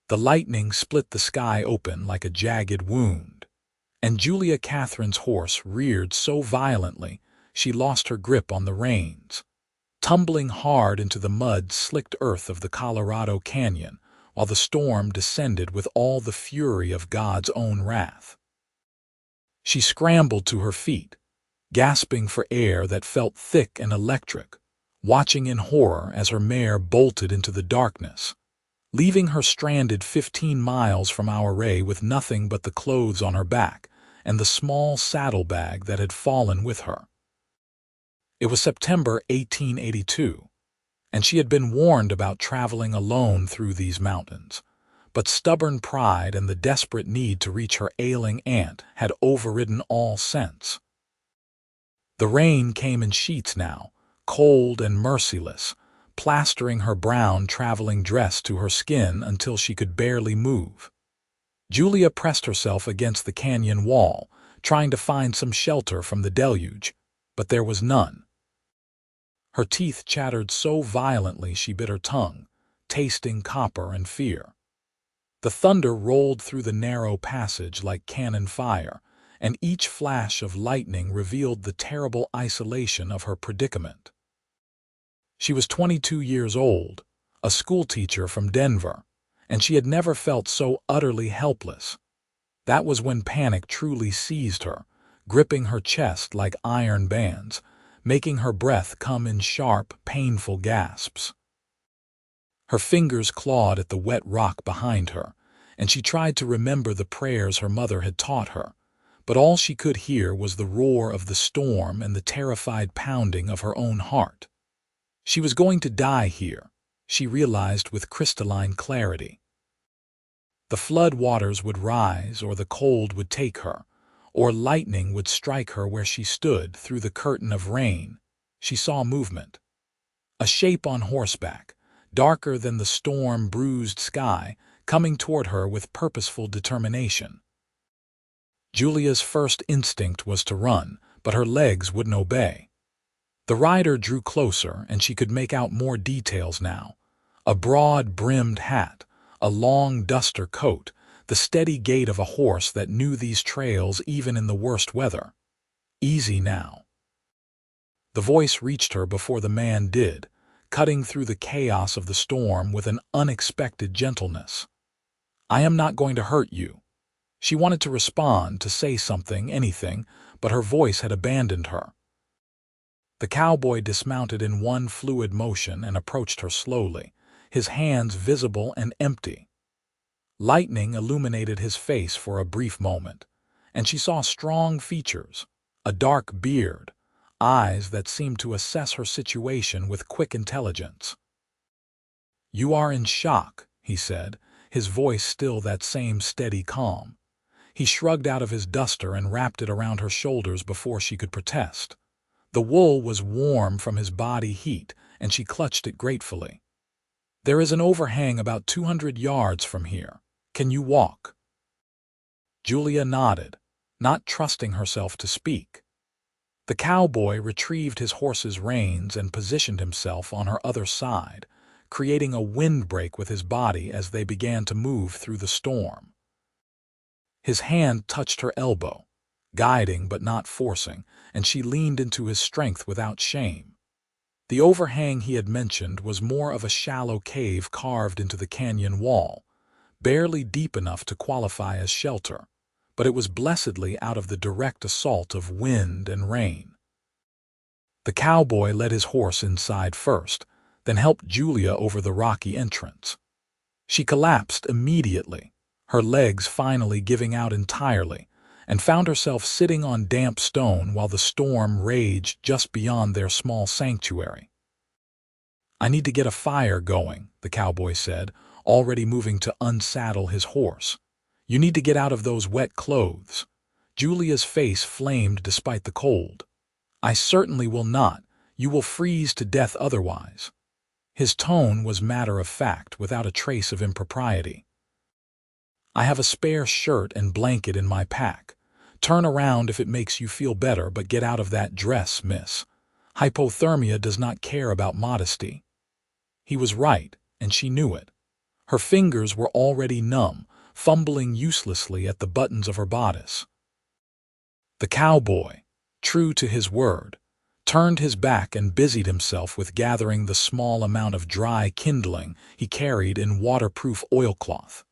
The lightning split the sky open like a jagged wound, and Katherine's horse reared so violently she lost her grip on the reins, tumbling hard into the mud-slicked earth of the Colorado Canyon, while the storm descended with all the fury of God's own wrath. She scrambled to her feet, gasping for air that felt thick and electric, watching in horror as her mare bolted into the darkness, leaving her stranded 15 miles from our ray with nothing but the clothes on her back and the small saddlebag that had fallen with her. It was September 1882, and she had been warned about traveling alone through these mountains, but stubborn pride and the desperate need to reach her ailing aunt had overridden all sense. The rain came in sheets now, cold and merciless, plastering her brown traveling dress to her skin until she could barely move. Julia pressed herself against the canyon wall, trying to find some shelter from the deluge, but there was none. Her teeth chattered so violently she bit her tongue, tasting copper and fear. The thunder rolled through the narrow passage like cannon fire, and each flash of lightning revealed the terrible isolation of her predicament. She was 22 years old, a schoolteacher from Denver, and she had never felt so utterly helpless. That was when panic truly seized her, gripping her chest like iron bands, making her breath come in sharp, painful gasps. Her fingers clawed at the wet rock behind her, and she tried to remember the prayers her mother had taught her, but all she could hear was the roar of the storm and the terrified pounding of her own heart. She was going to die here, she realized with crystalline clarity. The flood waters would rise, or the cold would take her, or lightning would strike her where she stood through the curtain of rain. She saw movement. A shape on horseback, darker than the storm-bruised sky, coming toward her with purposeful determination. Julia's first instinct was to run, but her legs wouldn't obey. The rider drew closer, and she could make out more details now. A broad-brimmed hat, a long duster coat, the steady gait of a horse that knew these trails even in the worst weather. Easy now. The voice reached her before the man did, cutting through the chaos of the storm with an unexpected gentleness. "I am not going to hurt you." She wanted to respond, to say something, anything, but her voice had abandoned her. The cowboy dismounted in one fluid motion and approached her slowly, his hands visible and empty. Lightning illuminated his face for a brief moment, and she saw strong features, a dark beard, eyes that seemed to assess her situation with quick intelligence. "You are in shock," he said, his voice still that same steady calm. He shrugged out of his duster and wrapped it around her shoulders before she could protest. The wool was warm from his body heat, and she clutched it gratefully. "There is an overhang about 200 yards from here. Can you walk?" Julia nodded, not trusting herself to speak. The cowboy retrieved his horse's reins and positioned himself on her other side, creating a windbreak with his body as they began to move through the storm. His hand touched her elbow, guiding but not forcing, and she leaned into his strength without shame. The overhang he had mentioned was more of a shallow cave carved into the canyon wall, barely deep enough to qualify as shelter, but it was blessedly out of the direct assault of wind and rain. The cowboy led his horse inside first, then helped Julia over the rocky entrance. She collapsed immediately, her legs finally giving out entirely, and found herself sitting on damp stone while the storm raged just beyond their small sanctuary. "I need to get a fire going," the cowboy said, already moving to unsaddle his horse. "You need to get out of those wet clothes." Julia's face flamed despite the cold. "I certainly will not. You will freeze to death otherwise." His tone was matter-of-fact, without a trace of impropriety. "I have a spare shirt and blanket in my pack. Turn around if it makes you feel better, but get out of that dress, miss. Hypothermia does not care about modesty." He was right, and she knew it. Her fingers were already numb, fumbling uselessly at the buttons of her bodice. The cowboy, true to his word, turned his back and busied himself with gathering the small amount of dry kindling he carried in waterproof oilcloth.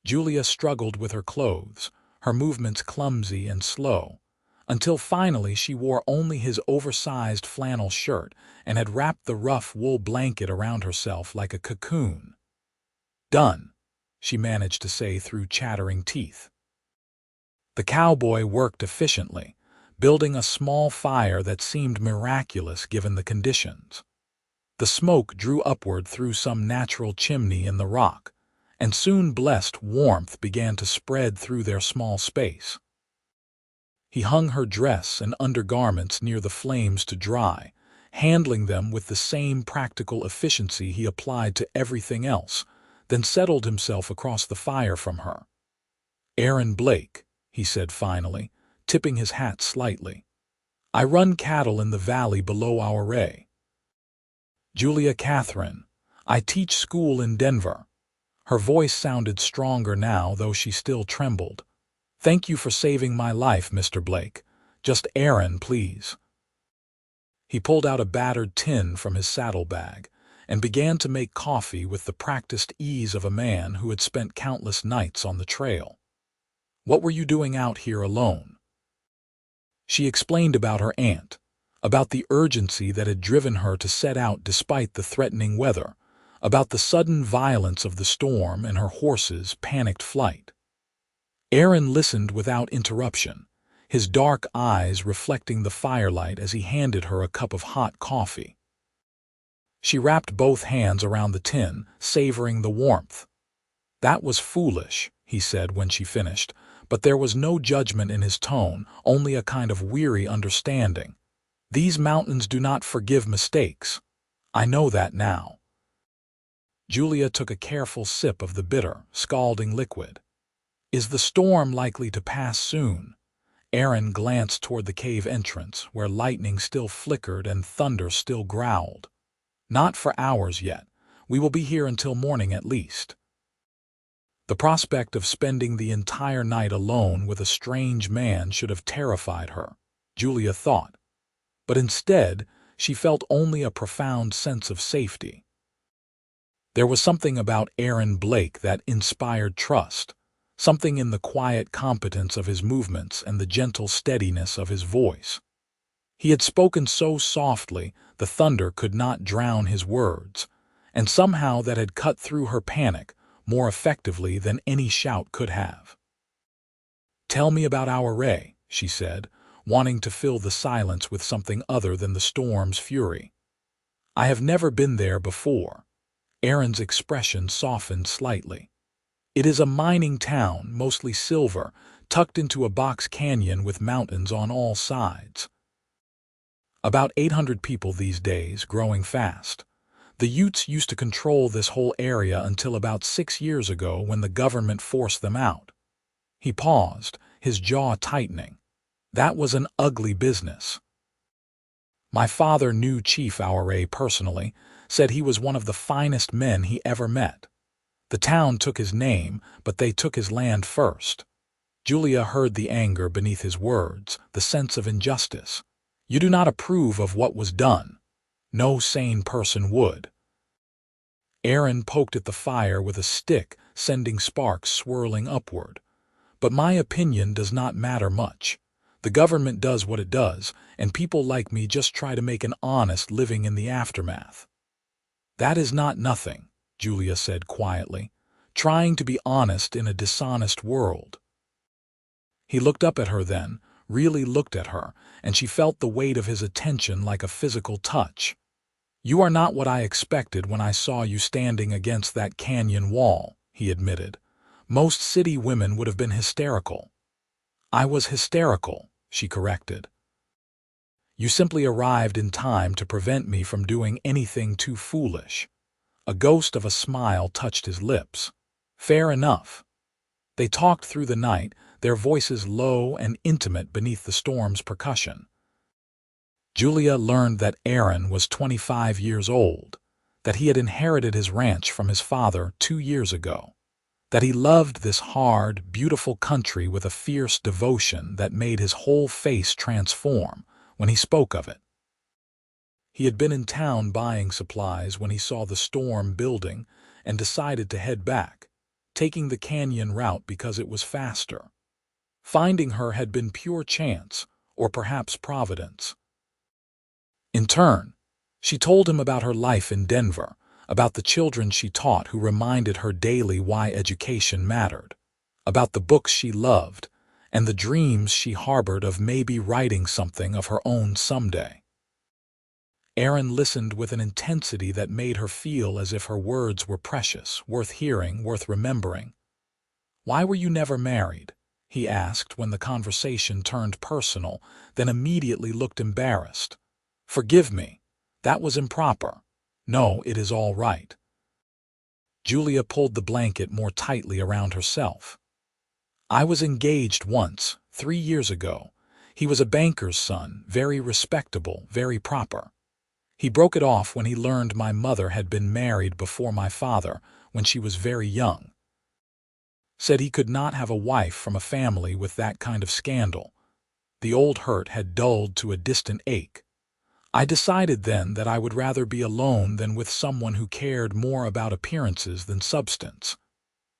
Julia struggled with her clothes, her movements clumsy and slow, until finally she wore only his oversized flannel shirt and had wrapped the rough wool blanket around herself like a cocoon. "Done," she managed to say through chattering teeth. The cowboy worked efficiently, building a small fire that seemed miraculous given the conditions. The smoke drew upward through some natural chimney in the rock, and soon blessed warmth began to spread through their small space. He hung her dress and undergarments near the flames to dry, handling them with the same practical efficiency he applied to everything else, then settled himself across the fire from her. "Aaron Blake," he said finally, tipping his hat slightly. "I run cattle in the valley below our ray." "Julia Katherine. I teach school in Denver." Her voice sounded stronger now, though she still trembled. "Thank you for saving my life, Mr. Blake. Just Aaron, please." He pulled out a battered tin from his saddlebag and began to make coffee with the practiced ease of a man who had spent countless nights on the trail. "What were you doing out here alone?" She explained about her aunt, about the urgency that had driven her to set out despite the threatening weather, about the sudden violence of the storm and her horse's panicked flight. Aaron listened without interruption, his dark eyes reflecting the firelight as he handed her a cup of hot coffee. She wrapped both hands around the tin, savoring the warmth. "That was foolish," he said when she finished, but there was no judgment in his tone, only a kind of weary understanding. "These mountains do not forgive mistakes. I know that now." Julia took a careful sip of the bitter, scalding liquid. "Is the storm likely to pass soon?" Aaron glanced toward the cave entrance, where lightning still flickered and thunder still growled. "Not for hours yet. We will be here until morning at least." The prospect of spending the entire night alone with a strange man should have terrified her, Julia thought. But instead, she felt only a profound sense of safety. There was something about Aaron Blake that inspired trust, something in the quiet competence of his movements and the gentle steadiness of his voice. He had spoken so softly the thunder could not drown his words, and somehow that had cut through her panic more effectively than any shout could have. "Tell me about our ray," she said, wanting to fill the silence with something other than the storm's fury. "I have never been there before." Aaron's expression softened slightly. "It is a mining town, mostly silver, tucked into a box canyon with mountains on all sides. About 800 people these days, growing fast. The Utes used to control this whole area until about 6 years ago when the government forced them out." He paused, his jaw tightening. "That was an ugly business." "My father knew Chief Auray personally, said he was one of the finest men he ever met. The town took his name, but they took his land first." Julia heard the anger beneath his words, the sense of injustice. "You do not approve of what was done. No sane person would." Aaron poked at the fire with a stick, sending sparks swirling upward. "But my opinion does not matter much. The government does what it does, and people like me just try to make an honest living in the aftermath." "That is not nothing," Julia said quietly, "trying to be honest in a dishonest world." He looked up at her then, really looked at her, and she felt the weight of his attention like a physical touch. "You are not what I expected when I saw you standing against that canyon wall," he admitted. "Most city women would have been hysterical." "I was hysterical," she corrected. "You simply arrived in time to prevent me from doing anything too foolish." A ghost of a smile touched his lips. "Fair enough." They talked through the night, their voices low and intimate beneath the storm's percussion. Julia learned that Aaron was 25 years old, that he had inherited his ranch from his father 2 years ago, that he loved this hard, beautiful country with a fierce devotion that made his whole face transform when he spoke of it. He had been in town buying supplies when he saw the storm building and decided to head back, taking the canyon route because it was faster. Finding her had been pure chance, or perhaps providence. In turn, she told him about her life in Denver, about the children she taught who reminded her daily why education mattered, about the books she loved, and the dreams she harbored of maybe writing something of her own someday. Erin listened with an intensity that made her feel as if her words were precious, worth hearing, worth remembering. "Why were you never married?" he asked when the conversation turned personal, then immediately looked embarrassed. "Forgive me. That was improper. No, it is all right." Julia pulled the blanket more tightly around herself. "I was engaged once, 3 years ago. He was a banker's son, very respectable, very proper. He broke it off when he learned my mother had been married before my father, when she was very young. Said he could not have a wife from a family with that kind of scandal. The old hurt had dulled to a distant ache. I decided then that I would rather be alone than with someone who cared more about appearances than substance."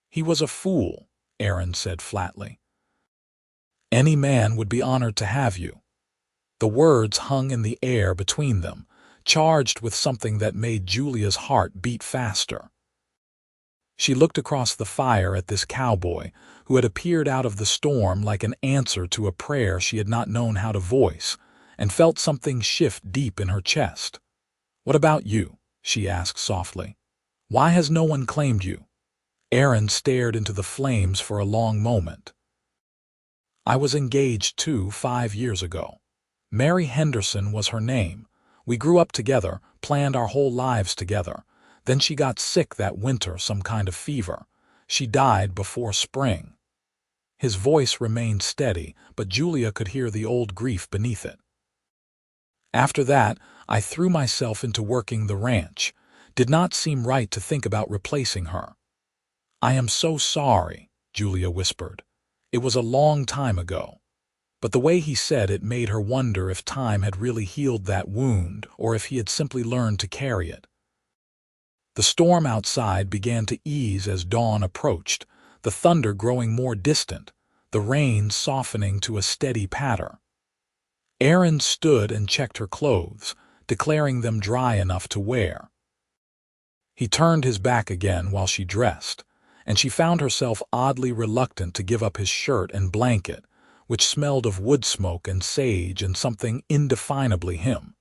"He was a fool," Erin said flatly. "Any man would be honored to have you." The words hung in the air between them, charged with something that made Julia's heart beat faster. She looked across the fire at this cowboy who had appeared out of the storm like an answer to a prayer she had not known how to voice, and felt something shift deep in her chest. "What about you?" she asked softly. "Why has no one claimed you?" Erin stared into the flames for a long moment. "I was engaged too 5 years ago. Mary Henderson was her name. We grew up together, planned our whole lives together. Then she got sick that winter, some kind of fever. She died before spring." His voice remained steady, but Julia could hear the old grief beneath it. "After that, I threw myself into working the ranch. Did not seem right to think about replacing her." "I am so sorry," Julia whispered. "It was a long time ago." But the way he said it made her wonder if time had really healed that wound, or if he had simply learned to carry it. The storm outside began to ease as dawn approached, the thunder growing more distant, the rain softening to a steady patter. Erin stood and checked her clothes, declaring them dry enough to wear. He turned his back again while she dressed, and she found herself oddly reluctant to give up his shirt and blanket, which smelled of wood smoke and sage and something indefinably him.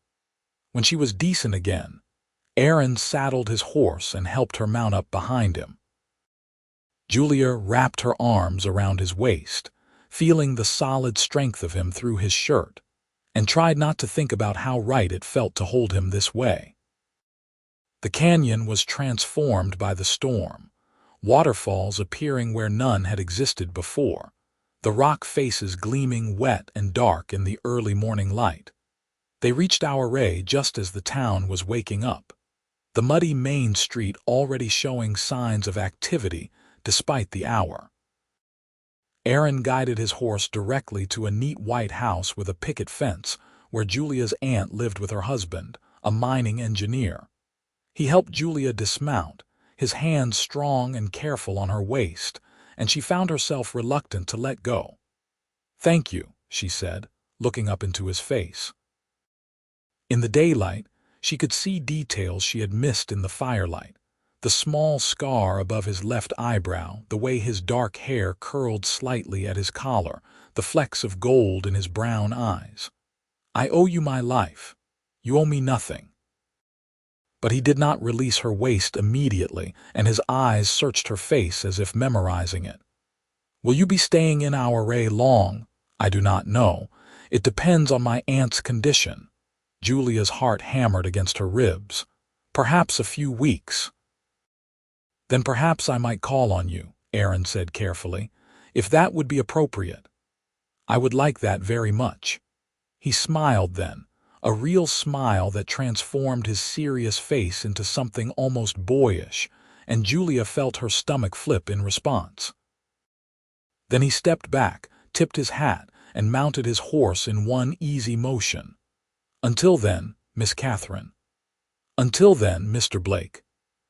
When she was decent again, Erin saddled his horse and helped her mount up behind him. Julia wrapped her arms around his waist, feeling the solid strength of him through his shirt, and tried not to think about how right it felt to hold him this way. The canyon was transformed by the storm, waterfalls appearing where none had existed before, the rock faces gleaming wet and dark in the early morning light. They reached Auray just as the town was waking up, the muddy main street already showing signs of activity despite the hour. Erin guided his horse directly to a neat white house with a picket fence where Julia's aunt lived with her husband, a mining engineer. He helped Julia dismount, his hands strong and careful on her waist, and she found herself reluctant to let go. "Thank you," she said, looking up into his face. In the daylight, she could see details she had missed in the firelight, the small scar above his left eyebrow, the way his dark hair curled slightly at his collar, the flecks of gold in his brown eyes. "I owe you my life. You owe me nothing." But he did not release her waist immediately, and his eyes searched her face as if memorizing it. "Will you be staying in Auray long?" "I do not know. It depends on my aunt's condition." Julia's heart hammered against her ribs. "Perhaps a few weeks." "Then perhaps I might call on you," Erin said carefully, "if that would be appropriate." "I would like that very much." He smiled then, a real smile that transformed his serious face into something almost boyish, and Julia felt her stomach flip in response. Then he stepped back, tipped his hat, and mounted his horse in one easy motion. "Until then, Miss Katherine." "Until then, Mr. Blake."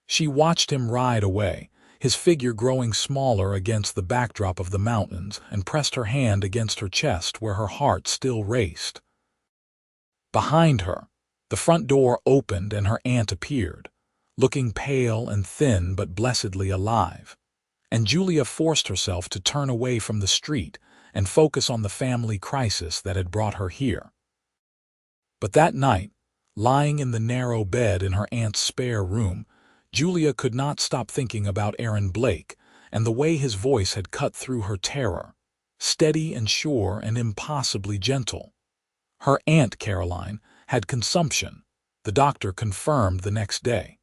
She watched him ride away, his figure growing smaller against the backdrop of the mountains, and pressed her hand against her chest where her heart still raced. Behind her, the front door opened and her aunt appeared, looking pale and thin but blessedly alive, and Julia forced herself to turn away from the street and focus on the family crisis that had brought her here. But that night, lying in the narrow bed in her aunt's spare room, Julia could not stop thinking about Aaron Blake and the way his voice had cut through her terror, steady and sure and impossibly gentle. Her Aunt Caroline had consumption, the doctor confirmed the next day.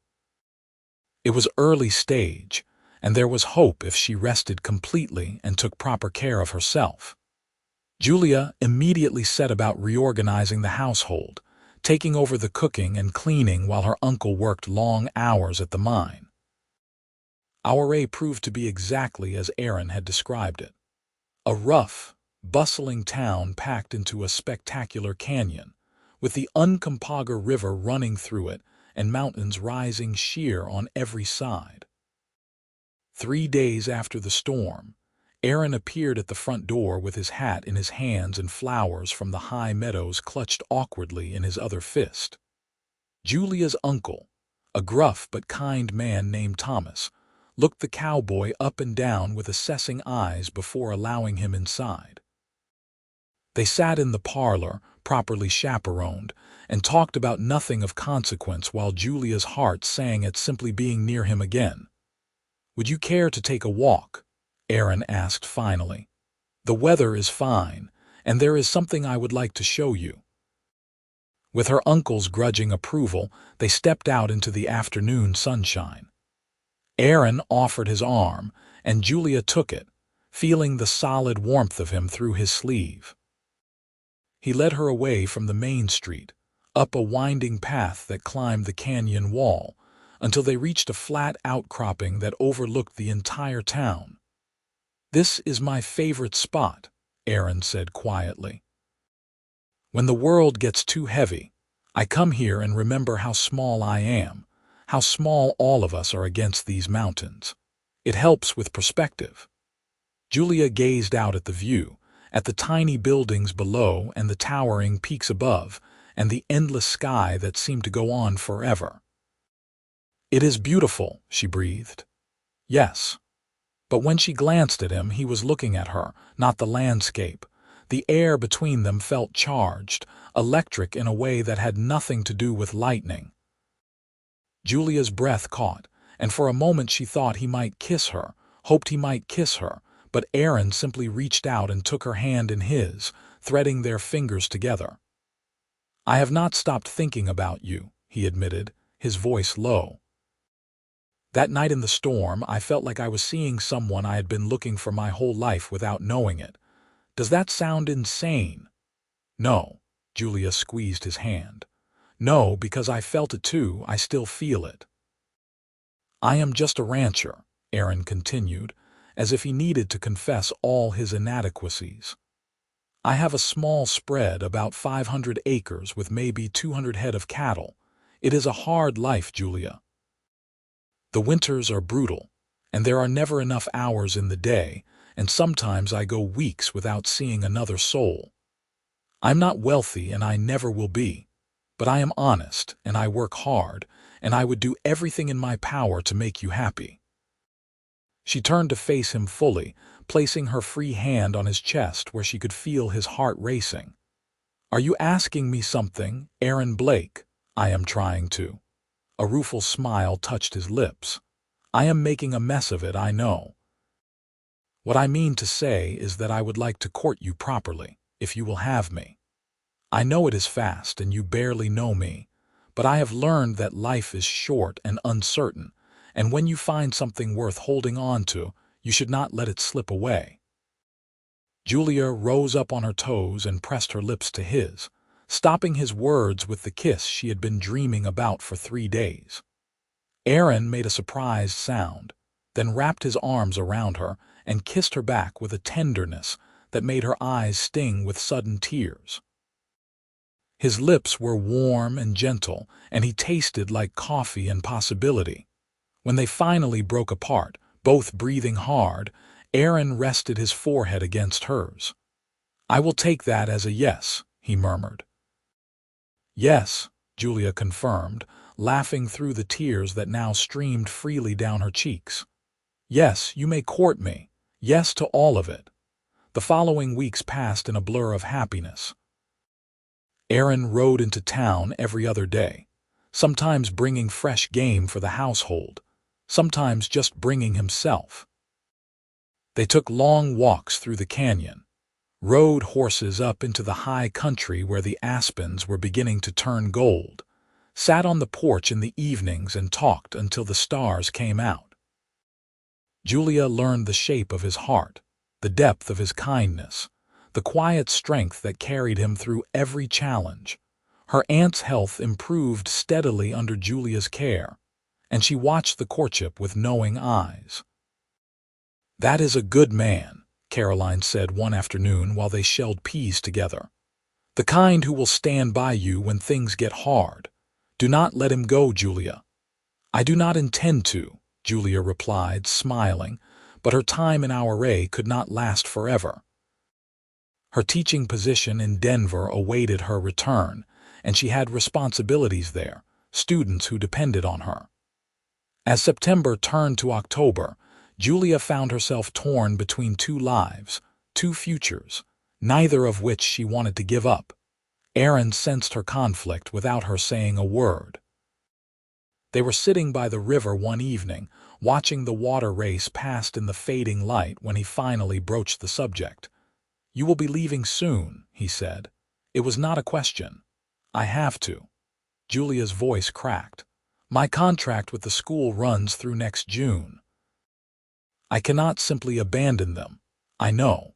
It was early stage, and there was hope if she rested completely and took proper care of herself. Julia immediately set about reorganizing the household, taking over the cooking and cleaning while her uncle worked long hours at the mine. Our proved to be exactly as Aaron had described it. A rough, bustling town packed into a spectacular canyon, with the Uncompahgre River running through it and mountains rising sheer on every side. 3 days after the storm, Aaron appeared at the front door with his hat in his hands and flowers from the high meadows clutched awkwardly in his other fist. Julia's uncle, a gruff but kind man named Thomas, looked the cowboy up and down with assessing eyes before allowing him inside. They sat in the parlor, properly chaperoned, and talked about nothing of consequence while Julia's heart sang at simply being near him again. "Would you care to take a walk?" Aaron asked finally. "The weather is fine, and there is something I would like to show you." With her uncle's grudging approval, they stepped out into the afternoon sunshine. Aaron offered his arm, and Julia took it, feeling the solid warmth of him through his sleeve. He led her away from the main street, up a winding path that climbed the canyon wall, until they reached a flat outcropping that overlooked the entire town. "This is my favorite spot," Aaron said quietly. "When the world gets too heavy, I come here and remember how small I am, how small all of us are against these mountains. It helps with perspective." Julia gazed out at the view, at the tiny buildings below and the towering peaks above, and the endless sky that seemed to go on forever. "It is beautiful," she breathed. "Yes." But when she glanced at him, he was looking at her, not the landscape. The air between them felt charged, electric in a way that had nothing to do with lightning. Julia's breath caught, and for a moment she thought he might kiss her, hoped he might kiss her, but Aaron simply reached out and took her hand in his, threading their fingers together. "I have not stopped thinking about you," he admitted, his voice low. "That night in the storm, I felt like I was seeing someone I had been looking for my whole life without knowing it. Does that sound insane?" "No," Julia squeezed his hand. "No, because I felt it too, I still feel it." "I am just a rancher," Aaron continued, as if he needed to confess all his inadequacies. "I have a small spread, about 500 acres with maybe 200 head of cattle. It is a hard life, Julia. The winters are brutal, and there are never enough hours in the day, and sometimes I go weeks without seeing another soul. I'm not wealthy and I never will be, but I am honest and I work hard, and I would do everything in my power to make you happy." She turned to face him fully, placing her free hand on his chest where she could feel his heart racing. "Are you asking me something, Aaron Blake?" "I am trying to." A rueful smile touched his lips. "I am making a mess of it, I know. What I mean to say is that I would like to court you properly, if you will have me. I know it is fast and you barely know me, but I have learned that life is short and uncertain, and when you find something worth holding on to, you should not let it slip away." Julia rose up on her toes and pressed her lips to his, stopping his words with the kiss she had been dreaming about for 3 days. Aaron made a surprised sound, then wrapped his arms around her and kissed her back with a tenderness that made her eyes sting with sudden tears. His lips were warm and gentle, and he tasted like coffee and possibility. When they finally broke apart, both breathing hard, Aaron rested his forehead against hers. "I will take that as a yes," he murmured. "Yes," Julia confirmed, laughing through the tears that now streamed freely down her cheeks. "Yes, you may court me. Yes to all of it." The following weeks passed in a blur of happiness. Aaron rode into town every other day, sometimes bringing fresh game for the household, sometimes just bringing himself. They took long walks through the canyon, rode horses up into the high country where the aspens were beginning to turn gold, sat on the porch in the evenings and talked until the stars came out. Julia learned the shape of his heart, the depth of his kindness, the quiet strength that carried him through every challenge. Her aunt's health improved steadily under Julia's care, and she watched the courtship with knowing eyes. "That is a good man," Caroline said one afternoon while they shelled peas together. "The kind who will stand by you when things get hard. Do not let him go, Julia." "I do not intend to," Julia replied, smiling, but her time in our A could not last forever. Her teaching position in Denver awaited her return, and she had responsibilities there, students who depended on her. As September turned to October, Julia found herself torn between two lives, two futures, neither of which she wanted to give up. Aaron sensed her conflict without her saying a word. They were sitting by the river one evening, watching the water race past in the fading light when he finally broached the subject. "You will be leaving soon," he said. "It was not a question. I have to." Julia's voice cracked. "My contract with the school runs through next June. I cannot simply abandon them. I know."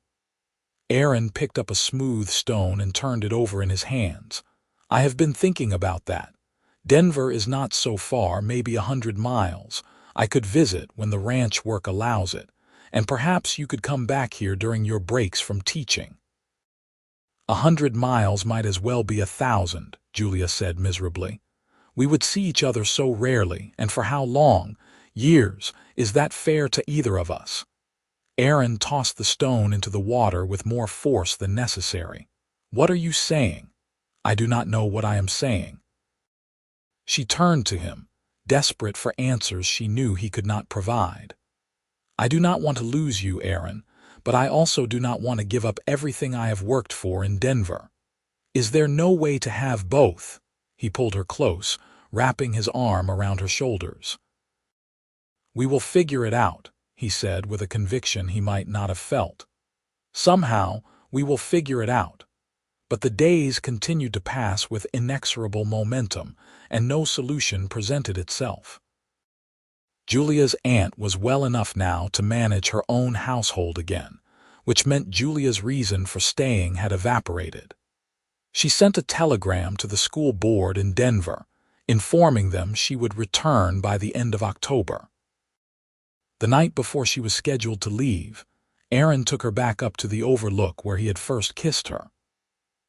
Aaron picked up a smooth stone and turned it over in his hands. "I have been thinking about that. Denver is not so far, maybe 100 miles. I could visit when the ranch work allows it, and perhaps you could come back here during your breaks from teaching." 100 miles might as well be 1,000, Julia said miserably. "We would see each other so rarely, and for how long? Years. Is that fair to either of us?" Aaron tossed the stone into the water with more force than necessary. "What are you saying?" "I do not know what I am saying." She turned to him, desperate for answers she knew he could not provide. "I do not want to lose you, Aaron, but I also do not want to give up everything I have worked for in Denver. Is there no way to have both?" He pulled her close, wrapping his arm around her shoulders. "We will figure it out," he said with a conviction he might not have felt. "Somehow, we will figure it out." But the days continued to pass with inexorable momentum, and no solution presented itself. Julia's aunt was well enough now to manage her own household again, which meant Julia's reason for staying had evaporated. She sent a telegram to the school board in Denver, informing them she would return by the end of October. The night before she was scheduled to leave, Aaron took her back up to the overlook where he had first kissed her.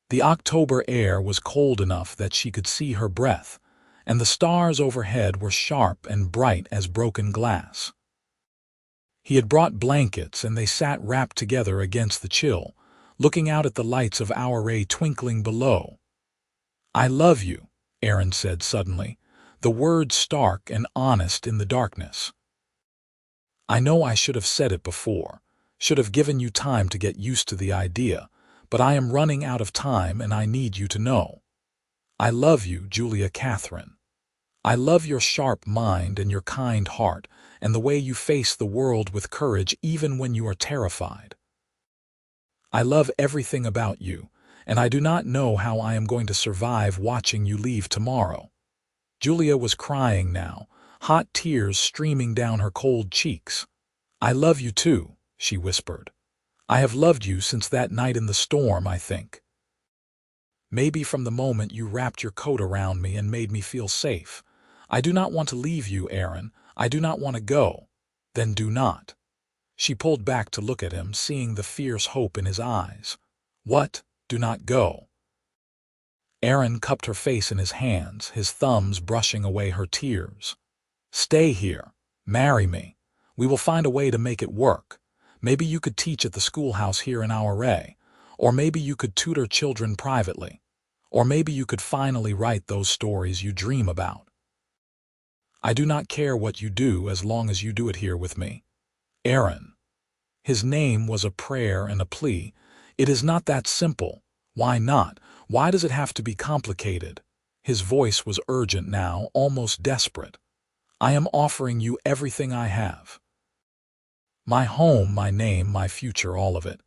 The October air was cold enough that she could see her breath, and the stars overhead were sharp and bright as broken glass. He had brought blankets, and they sat wrapped together against the chill, looking out at the lights of our ray twinkling below. "I love you," Aaron said suddenly, the words stark and honest in the darkness. "I know I should have said it before, should have given you time to get used to the idea, but I am running out of time and I need you to know. I love you, Julia Katherine. I love your sharp mind and your kind heart and the way you face the world with courage even when you are terrified. I love everything about you, and I do not know how I am going to survive watching you leave tomorrow." Julia was crying now, hot tears streaming down her cold cheeks. "I love you too," she whispered. "I have loved you since that night in the storm, I think." Maybe from the moment you wrapped your coat around me and made me feel safe. I do not want to leave you, Aaron. I do not want to go. Then do not." She pulled back to look at him, seeing the fierce hope in his eyes. "What? Do not go?" Aaron cupped her face in his hands, his thumbs brushing away her tears. "Stay here. Marry me. We will find a way to make it work. Maybe you could teach at the schoolhouse here in our array. Or maybe you could tutor children privately. Or maybe you could finally write those stories you dream about. I do not care what you do as long as you do it here with me. Aaron." His name was a prayer and a plea. "It is not that simple. Why not? Why does it have to be complicated?" His voice was urgent now, almost desperate. "I am offering you everything I have. My home, my name, my future, all of it.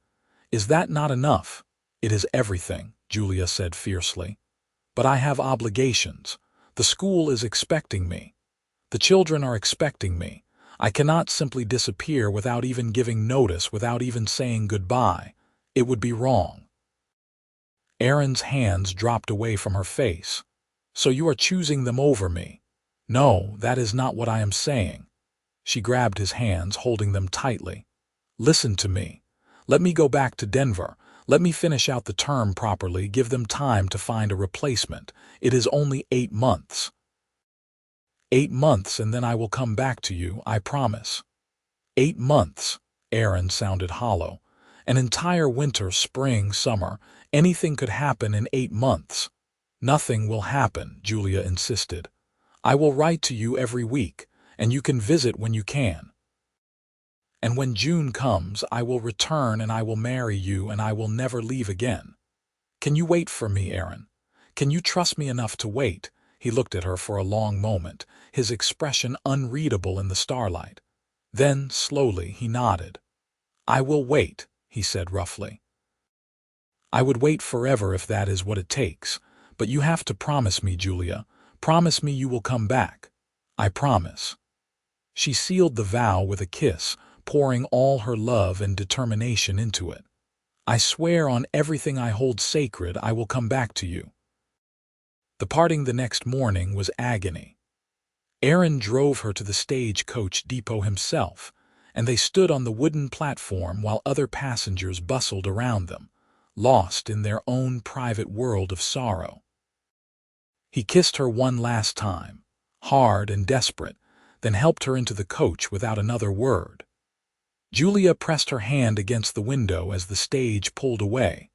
Is that not enough?" "It is everything," Julia said fiercely. "But I have obligations. The school is expecting me. The children are expecting me. I cannot simply disappear without even giving notice, without even saying goodbye. It would be wrong." Aaron's hands dropped away from her face. "So you are choosing them over me?" "No, that is not what I am saying." She grabbed his hands, holding them tightly. "Listen to me. Let me go back to Denver. Let me finish out the term properly, give them time to find a replacement. It is only 8 months. 8 months, and then I will come back to you, I promise." 8 months. Aaron sounded hollow. An entire winter, spring, summer. Anything could happen in 8 months. "Nothing will happen," Julia insisted. "I will write to you every week, and you can visit when you can. And when June comes, I will return and I will marry you and I will never leave again. Can you wait for me, Aaron? Can you trust me enough to wait?" He looked at her for a long moment, his expression unreadable in the starlight. Then, slowly, he nodded. "I will wait," he said roughly. "I would wait forever if that is what it takes. But you have to promise me, Julia. Promise me you will come back." "I promise." She sealed the vow with a kiss, pouring all her love and determination into it. "I swear on everything I hold sacred I will come back to you." The parting the next morning was agony. Aaron drove her to the stagecoach depot himself, and they stood on the wooden platform while other passengers bustled around them, lost in their own private world of sorrow. He kissed her one last time, hard and desperate, then helped her into the coach without another word. Julia pressed her hand against the window as the stage pulled away,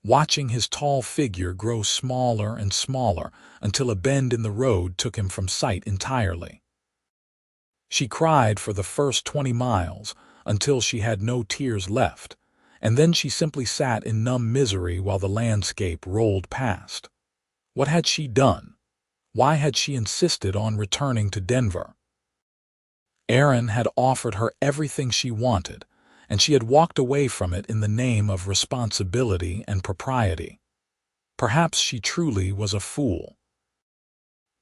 watching his tall figure grow smaller and smaller until a bend in the road took him from sight entirely. She cried for the first 20 miles until she had no tears left, and then she simply sat in numb misery while the landscape rolled past. What had she done? Why had she insisted on returning to Denver? Aaron had offered her everything she wanted, and she had walked away from it in the name of responsibility and propriety. Perhaps she truly was a fool.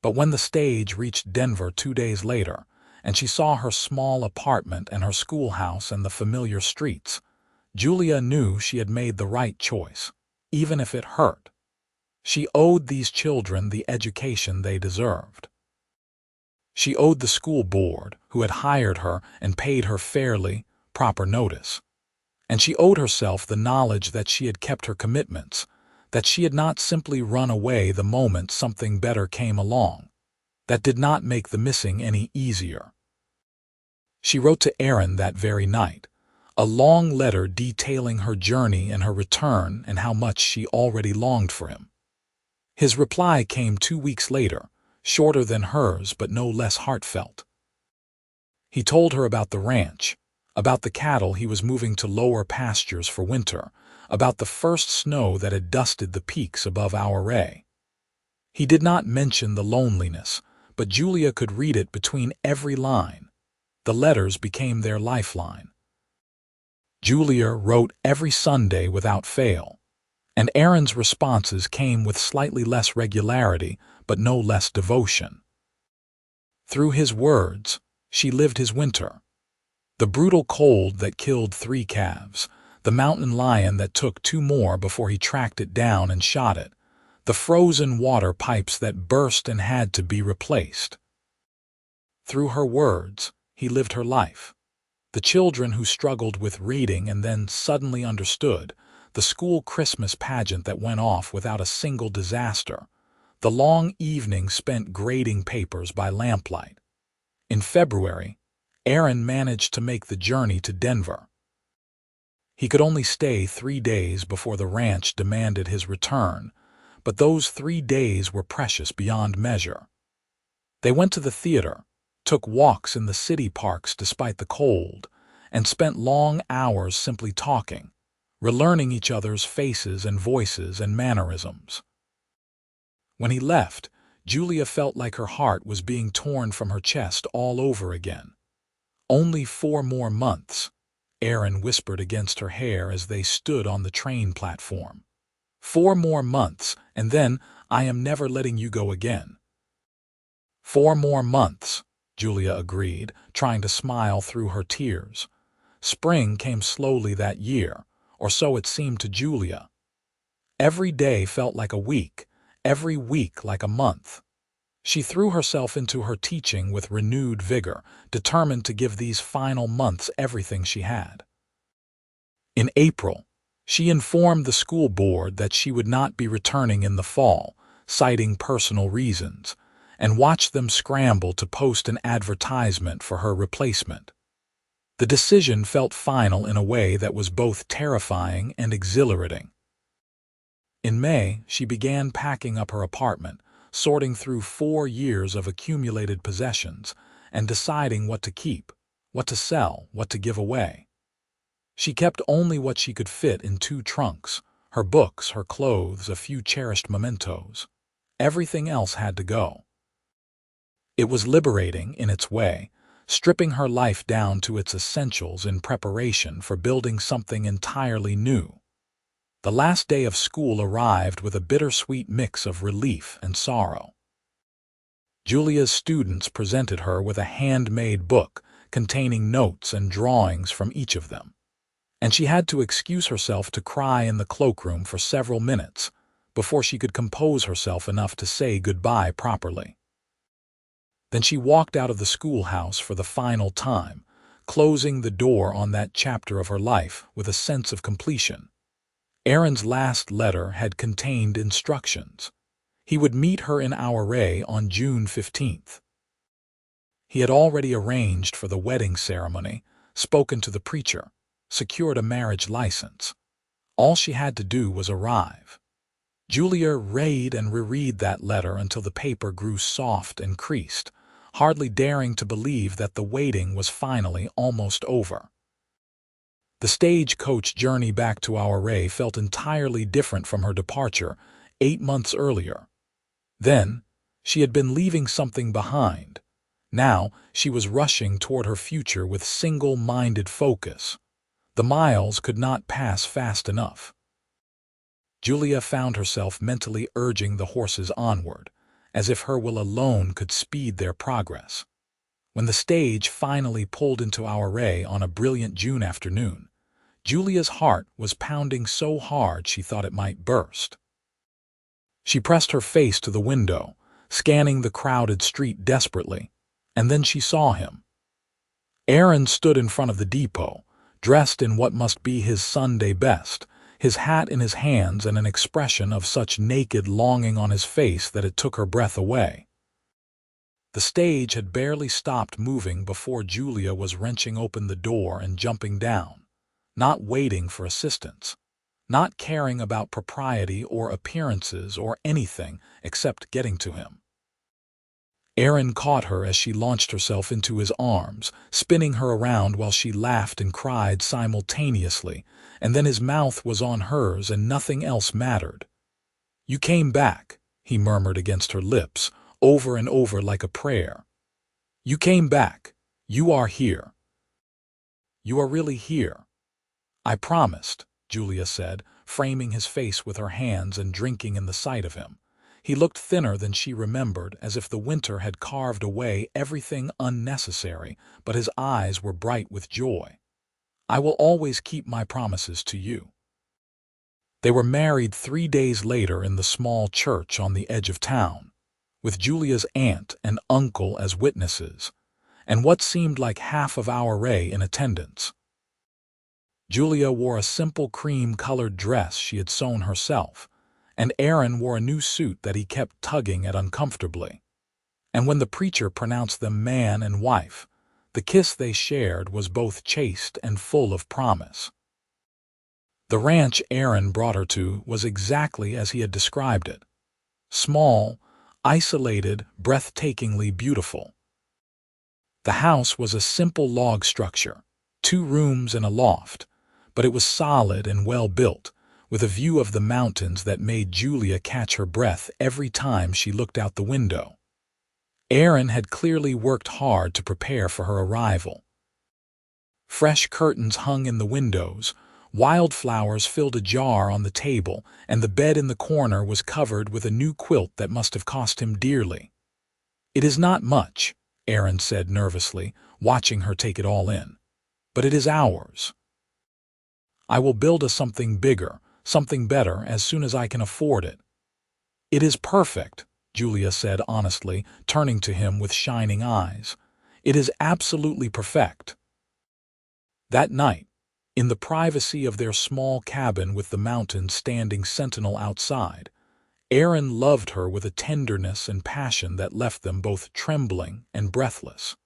But when the stage reached Denver 2 days later, and she saw her small apartment and her schoolhouse and the familiar streets, Julia knew she had made the right choice, even if it hurt. She owed these children the education they deserved. She owed the school board, who had hired her and paid her fairly, proper notice. And she owed herself the knowledge that she had kept her commitments, that she had not simply run away the moment something better came along. That did not make the missing any easier. She wrote to Aaron that very night, a long letter detailing her journey and her return and how much she already longed for him. His reply came 2 weeks later, shorter than hers but no less heartfelt. He told her about the ranch, about the cattle he was moving to lower pastures for winter, about the first snow that had dusted the peaks above our array. He did not mention the loneliness, but Julia could read it between every line. The letters became their lifeline. Julia wrote every Sunday without fail, and Aaron's responses came with slightly less regularity but no less devotion. Through his words, she lived his winter. The brutal cold that killed 3 calves, the mountain lion that took 2 more before he tracked it down and shot it, the frozen water pipes that burst and had to be replaced. Through her words, he lived her life. The children who struggled with reading and then suddenly understood, the school Christmas pageant that went off without a single disaster, the long evenings spent grading papers by lamplight. In February, Aaron managed to make the journey to Denver. He could only stay 3 days before the ranch demanded his return, but those 3 days were precious beyond measure. They went to the theater, took walks in the city parks despite the cold, and spent long hours simply talking, relearning each other's faces and voices and mannerisms. When he left, Julia felt like her heart was being torn from her chest all over again. "Only 4 more months," Aaron whispered against her hair as they stood on the train platform. "4 more months, and then I am never letting you go again." 4 more months, Julia agreed, trying to smile through her tears. Spring came slowly that year, or so it seemed to Julia. Every day felt like a week, every week like a month. She threw herself into her teaching with renewed vigor, determined to give these final months everything she had. In April, she informed the school board that she would not be returning in the fall, citing personal reasons, and watched them scramble to post an advertisement for her replacement. The decision felt final in a way that was both terrifying and exhilarating. In May, she began packing up her apartment, sorting through 4 years of accumulated possessions, and deciding what to keep, what to sell, what to give away. She kept only what she could fit in 2 trunks, her books, her clothes, a few cherished mementos. Everything else had to go. It was liberating in its way, stripping her life down to its essentials in preparation for building something entirely new. The last day of school arrived with a bittersweet mix of relief and sorrow. Julia's students presented her with a handmade book containing notes and drawings from each of them, and she had to excuse herself to cry in the cloakroom for several minutes before she could compose herself enough to say goodbye properly. Then she walked out of the schoolhouse for the final time, closing the door on that chapter of her life with a sense of completion. Aaron's last letter had contained instructions. He would meet her in Ouray on June 15th. He had already arranged for the wedding ceremony, spoken to the preacher, secured a marriage license. All she had to do was arrive. Julia read and reread that letter until the paper grew soft and creased, hardly daring to believe that the waiting was finally almost over. The stagecoach journey back to Ouray felt entirely different from her departure 8 months earlier. Then, she had been leaving something behind. Now, she was rushing toward her future with single-minded focus. The miles could not pass fast enough. Julia found herself mentally urging the horses onward, as if her will alone could speed their progress. When the stage finally pulled into Ouray on a brilliant June afternoon, Julia's heart was pounding so hard she thought it might burst. She pressed her face to the window, scanning the crowded street desperately, and then she saw him. Aaron stood in front of the depot, dressed in what must be his Sunday best, his hat in his hands and an expression of such naked longing on his face that it took her breath away. The stage had barely stopped moving before Julia was wrenching open the door and jumping down, not waiting for assistance, not caring about propriety or appearances or anything except getting to him. Aaron caught her as she launched herself into his arms, spinning her around while she laughed and cried simultaneously, and then his mouth was on hers and nothing else mattered. "You came back," he murmured against her lips, over and over like a prayer. "You came back. You are here. You are really here." "I promised," Julia said, framing his face with her hands and drinking in the sight of him. He looked thinner than she remembered, as if the winter had carved away everything unnecessary, but his eyes were bright with joy. "I will always keep my promises to you." They were married 3 days later in the small church on the edge of town, with Julia's aunt and uncle as witnesses, and what seemed like half of our array in attendance. Julia wore a simple cream-colored dress she had sewn herself, and Aaron wore a new suit that he kept tugging at uncomfortably. And when the preacher pronounced them man and wife, the kiss they shared was both chaste and full of promise. The ranch Aaron brought her to was exactly as he had described it. Small, isolated, breathtakingly beautiful. The house was a simple log structure, 2 rooms and a loft, but it was solid and well built, with a view of the mountains that made Julia catch her breath every time she looked out the window. Aaron had clearly worked hard to prepare for her arrival. Fresh curtains hung in the windows, wildflowers filled a jar on the table, and the bed in the corner was covered with a new quilt that must have cost him dearly. "It is not much," Aaron said nervously, watching her take it all in, "but it is ours. I will build us something bigger, something better, as soon as I can afford it." "It is perfect," Julia said honestly, turning to him with shining eyes. "It is absolutely perfect." That night, in the privacy of their small cabin with the mountains standing sentinel outside, Aaron loved her with a tenderness and passion that left them both trembling and breathless.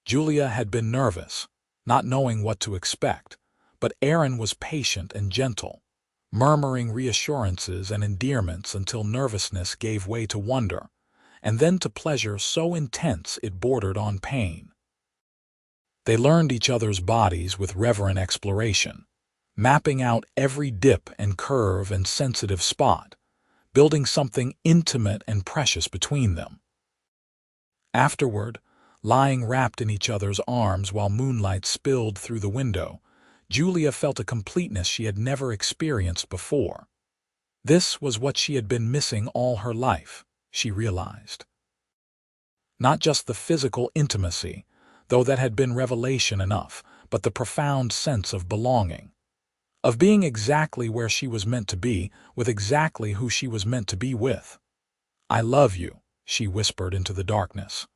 Julia had been nervous, not knowing what to expect, but Aaron was patient and gentle, murmuring reassurances and endearments until nervousness gave way to wonder, and then to pleasure so intense it bordered on pain. They learned each other's bodies with reverent exploration, mapping out every dip and curve and sensitive spot, building something intimate and precious between them. Afterward, lying wrapped in each other's arms while moonlight spilled through the window, Julia felt a completeness she had never experienced before. This was what she had been missing all her life, she realized. Not just the physical intimacy, though that had been revelation enough, but the profound sense of belonging, of being exactly where she was meant to be, with exactly who she was meant to be with. "I love you," she whispered into the darkness.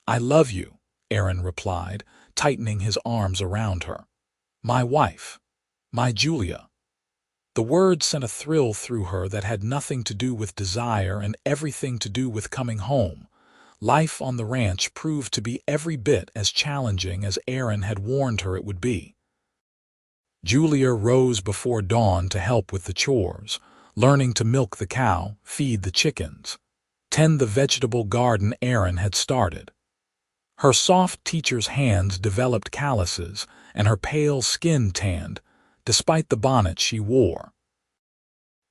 "I love you," Aaron replied, tightening his arms around her. "My wife. My Julia." The words sent a thrill through her that had nothing to do with desire and everything to do with coming home. Life on the ranch proved to be every bit as challenging as Aaron had warned her it would be. Julia rose before dawn to help with the chores, learning to milk the cow, feed the chickens, tend the vegetable garden Aaron had started. Her soft teacher's hands developed calluses, and her pale skin tanned, despite the bonnet she wore.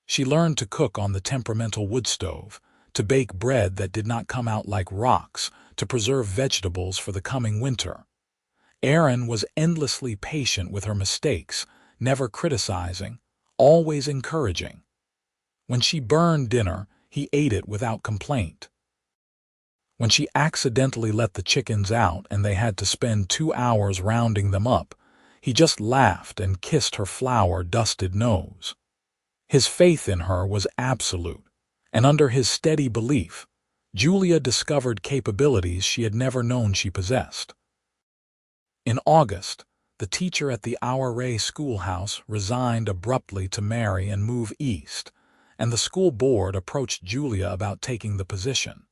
She learned to cook on the temperamental wood stove, to bake bread that did not come out like rocks, to preserve vegetables for the coming winter. Aaron was endlessly patient with her mistakes, never criticizing, always encouraging. When she burned dinner, he ate it without complaint. When she accidentally let the chickens out and they had to spend 2 hours rounding them up, he just laughed and kissed her flour-dusted nose. His faith in her was absolute, and under his steady belief, Julia discovered capabilities she had never known she possessed. In August, the teacher at the Our Ray schoolhouse resigned abruptly to marry and move east, and the school board approached Julia about taking the position.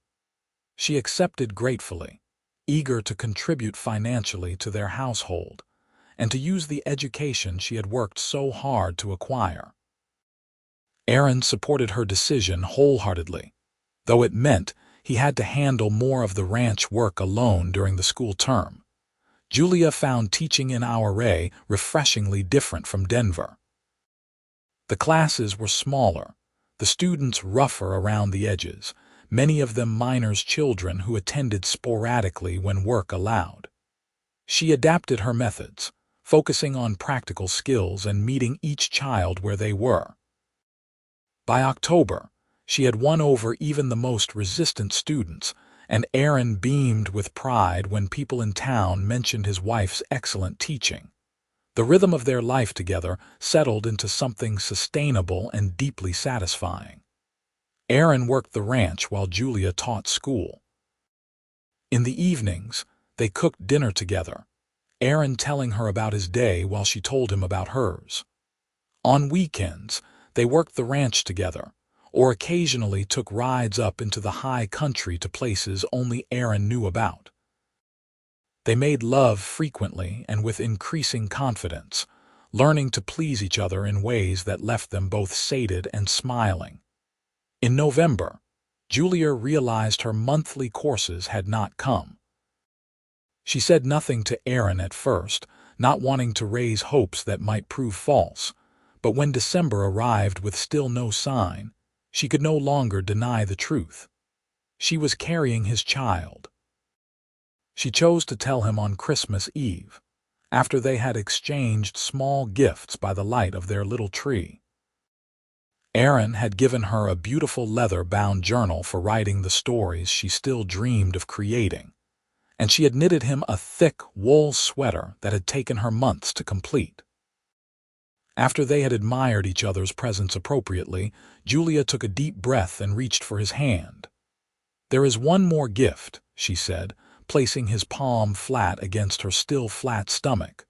She accepted gratefully, eager to contribute financially to their household, and to use the education she had worked so hard to acquire. Aaron supported her decision wholeheartedly, though it meant he had to handle more of the ranch work alone during the school term. Julia found teaching in Our Ray refreshingly different from Denver. The classes were smaller, the students rougher around the edges, many of them minors' children who attended sporadically when work allowed. She adapted her methods, focusing on practical skills and meeting each child where they were. By October, she had won over even the most resistant students, and Aaron beamed with pride when people in town mentioned his wife's excellent teaching. The rhythm of their life together settled into something sustainable and deeply satisfying. Aaron worked the ranch while Julia taught school. In the evenings, they cooked dinner together, Aaron telling her about his day while she told him about hers. On weekends, they worked the ranch together, or occasionally took rides up into the high country to places only Aaron knew about. They made love frequently and with increasing confidence, learning to please each other in ways that left them both sated and smiling. In November, Julia realized her monthly courses had not come. She said nothing to Aaron at first, not wanting to raise hopes that might prove false, but when December arrived with still no sign, she could no longer deny the truth. She was carrying his child. She chose to tell him on Christmas Eve, after they had exchanged small gifts by the light of their little tree. Aaron had given her a beautiful leather-bound journal for writing the stories she still dreamed of creating, and she had knitted him a thick wool sweater that had taken her months to complete. After they had admired each other's presents appropriately, Julia took a deep breath and reached for his hand. "There is one more gift," she said, placing his palm flat against her still flat stomach,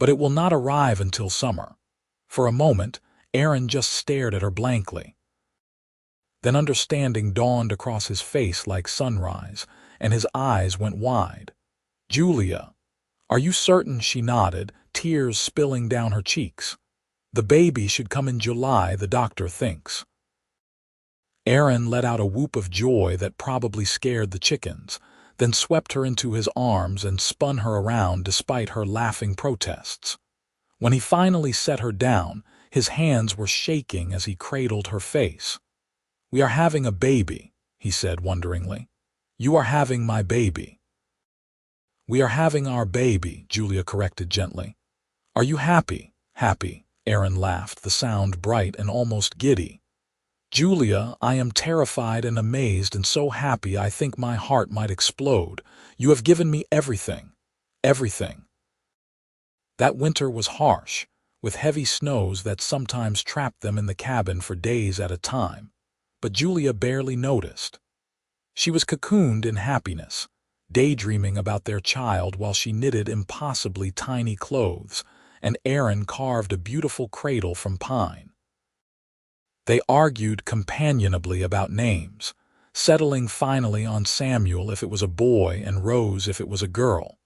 "but it will not arrive until summer." For a moment, Aaron just stared at her blankly. Then understanding dawned across his face like sunrise, and his eyes went wide. "Julia, are you certain?" she nodded, tears spilling down her cheeks. "The baby should come in July, the doctor thinks." Aaron let out a whoop of joy that probably scared the chickens, then swept her into his arms and spun her around despite her laughing protests. When he finally set her down, his hands were shaking as he cradled her face. "We are having a baby," he said wonderingly. "You are having my baby." "We are having our baby," Julia corrected gently. "Are you happy?" "Happy," Aaron laughed, the sound bright and almost giddy. "Julia, I am terrified and amazed and so happy I think my heart might explode. You have given me everything. Everything." That winter was harsh, with heavy snows that sometimes trapped them in the cabin for days at a time, but Julia barely noticed. She was cocooned in happiness, daydreaming about their child while she knitted impossibly tiny clothes, and Aaron carved a beautiful cradle from pine. They argued companionably about names, settling finally on Samuel if it was a boy and Rose if it was a girl.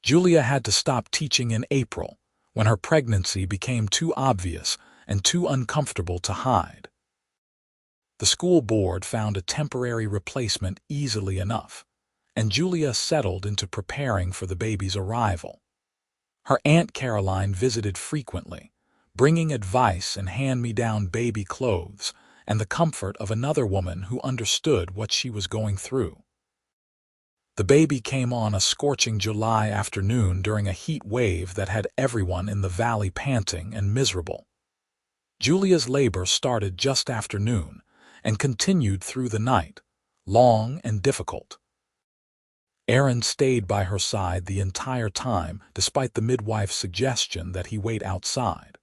Julia had to stop teaching in April, when her pregnancy became too obvious and too uncomfortable to hide. The school board found a temporary replacement easily enough, and Julia settled into preparing for the baby's arrival. Her Aunt Caroline visited frequently, bringing advice and hand-me-down baby clothes and the comfort of another woman who understood what she was going through. The baby came on a scorching July afternoon during a heat wave that had everyone in the valley panting and miserable. Julia's labor started just after noon and continued through the night, long and difficult. Aaron stayed by her side the entire time despite the midwife's suggestion that he wait outside,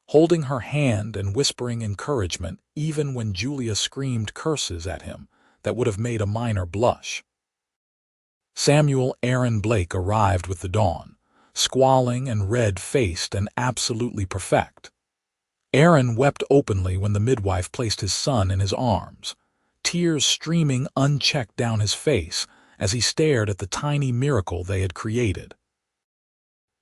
holding her hand and whispering encouragement even when Julia screamed curses at him that would have made a minor blush. Samuel Aaron Blake arrived with the dawn, squalling and red-faced and absolutely perfect. Aaron wept openly when the midwife placed his son in his arms, tears streaming unchecked down his face as he stared at the tiny miracle they had created.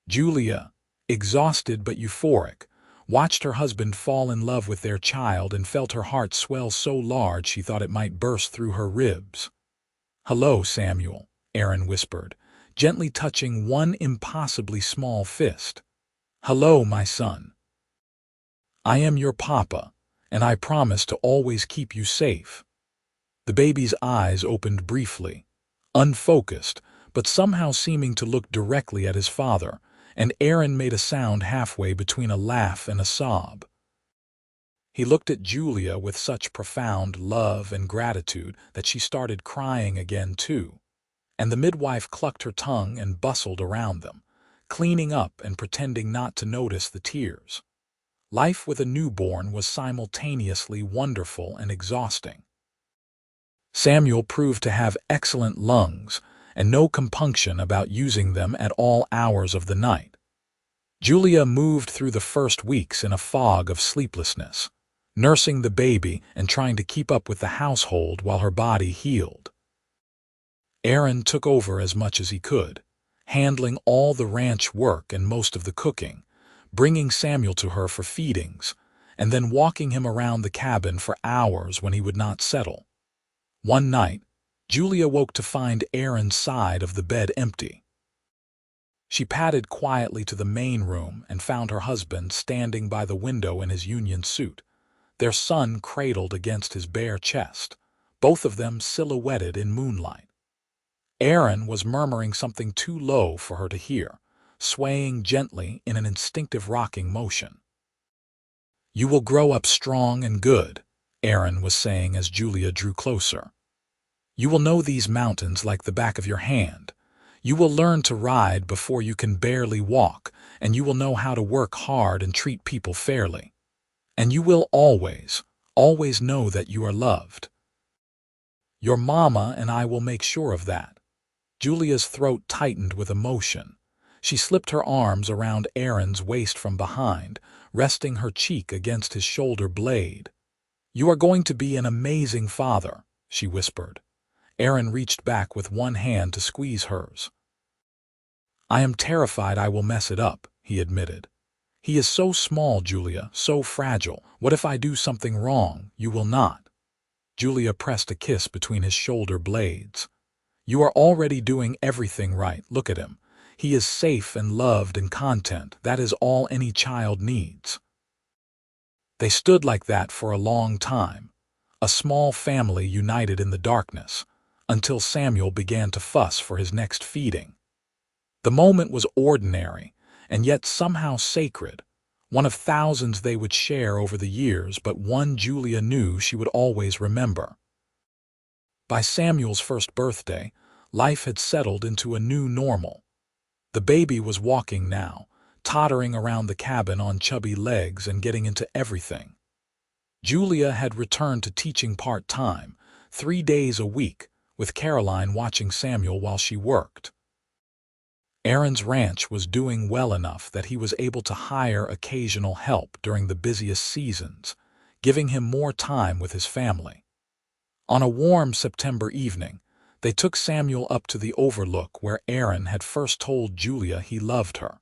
Julia, exhausted but euphoric, watched her husband fall in love with their child and felt her heart swell so large she thought it might burst through her ribs. "Hello, Samuel," Aaron whispered, gently touching one impossibly small fist. "Hello, my son. I am your papa, and I promise to always keep you safe." The baby's eyes opened briefly, unfocused, but somehow seeming to look directly at his father, and Aaron made a sound halfway between a laugh and a sob. He looked at Julia with such profound love and gratitude that she started crying again too, and the midwife clucked her tongue and bustled around them, cleaning up and pretending not to notice the tears. Life with a newborn was simultaneously wonderful and exhausting. Samuel proved to have excellent lungs and no compunction about using them at all hours of the night. Julia moved through the first weeks in a fog of sleeplessness, nursing the baby and trying to keep up with the household while her body healed. Aaron took over as much as he could, handling all the ranch work and most of the cooking, bringing Samuel to her for feedings, and then walking him around the cabin for hours when he would not settle. One night, Julia woke to find Aaron's side of the bed empty. She padded quietly to the main room and found her husband standing by the window in his union suit, their son cradled against his bare chest, both of them silhouetted in moonlight. Aaron was murmuring something too low for her to hear, swaying gently in an instinctive rocking motion. "You will grow up strong and good," Aaron was saying as Julia drew closer. "You will know these mountains like the back of your hand. You will learn to ride before you can barely walk, and you will know how to work hard and treat people fairly. And you will always, always know that you are loved. Your mama and I will make sure of that." Julia's throat tightened with emotion. She slipped her arms around Aaron's waist from behind, resting her cheek against his shoulder blade. "You are going to be an amazing father," she whispered. Aaron reached back with one hand to squeeze hers. "I am terrified I will mess it up," he admitted. "He is so small, Julia, so fragile. What if I do something wrong? You will not." Julia pressed a kiss between his shoulder blades. "You are already doing everything right. Look at him. He is safe and loved and content. That is all any child needs." They stood like that for a long time, a small family united in the darkness, until Samuel began to fuss for his next feeding. The moment was ordinary, and yet somehow sacred, one of thousands they would share over the years, but one Julia knew she would always remember. By Samuel's first birthday, life had settled into a new normal. The baby was walking now, tottering around the cabin on chubby legs and getting into everything. Julia had returned to teaching part-time, 3 days a week, with Caroline watching Samuel while she worked. Aaron's ranch was doing well enough that he was able to hire occasional help during the busiest seasons, giving him more time with his family. On a warm September evening, they took Samuel up to the overlook where Aaron had first told Julia he loved her.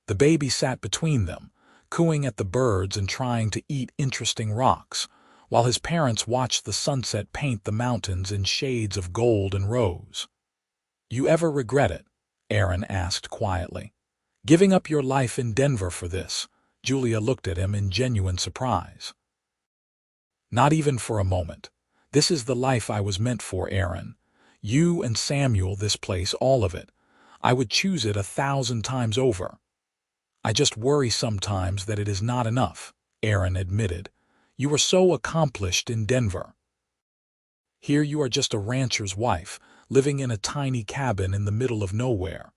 The baby sat between them, cooing at the birds and trying to eat interesting rocks, while his parents watched the sunset paint the mountains in shades of gold and rose. "You ever regret it?" Aaron asked quietly. "Giving up your life in Denver for this?" Julia looked at him in genuine surprise. "Not even for a moment. This is the life I was meant for, Aaron. You and Samuel, this place, all of it. I would choose it 1,000 times over. I just worry sometimes that it is not enough," Aaron admitted. "You were so accomplished in Denver. Here you are just a rancher's wife, living in a tiny cabin in the middle of nowhere."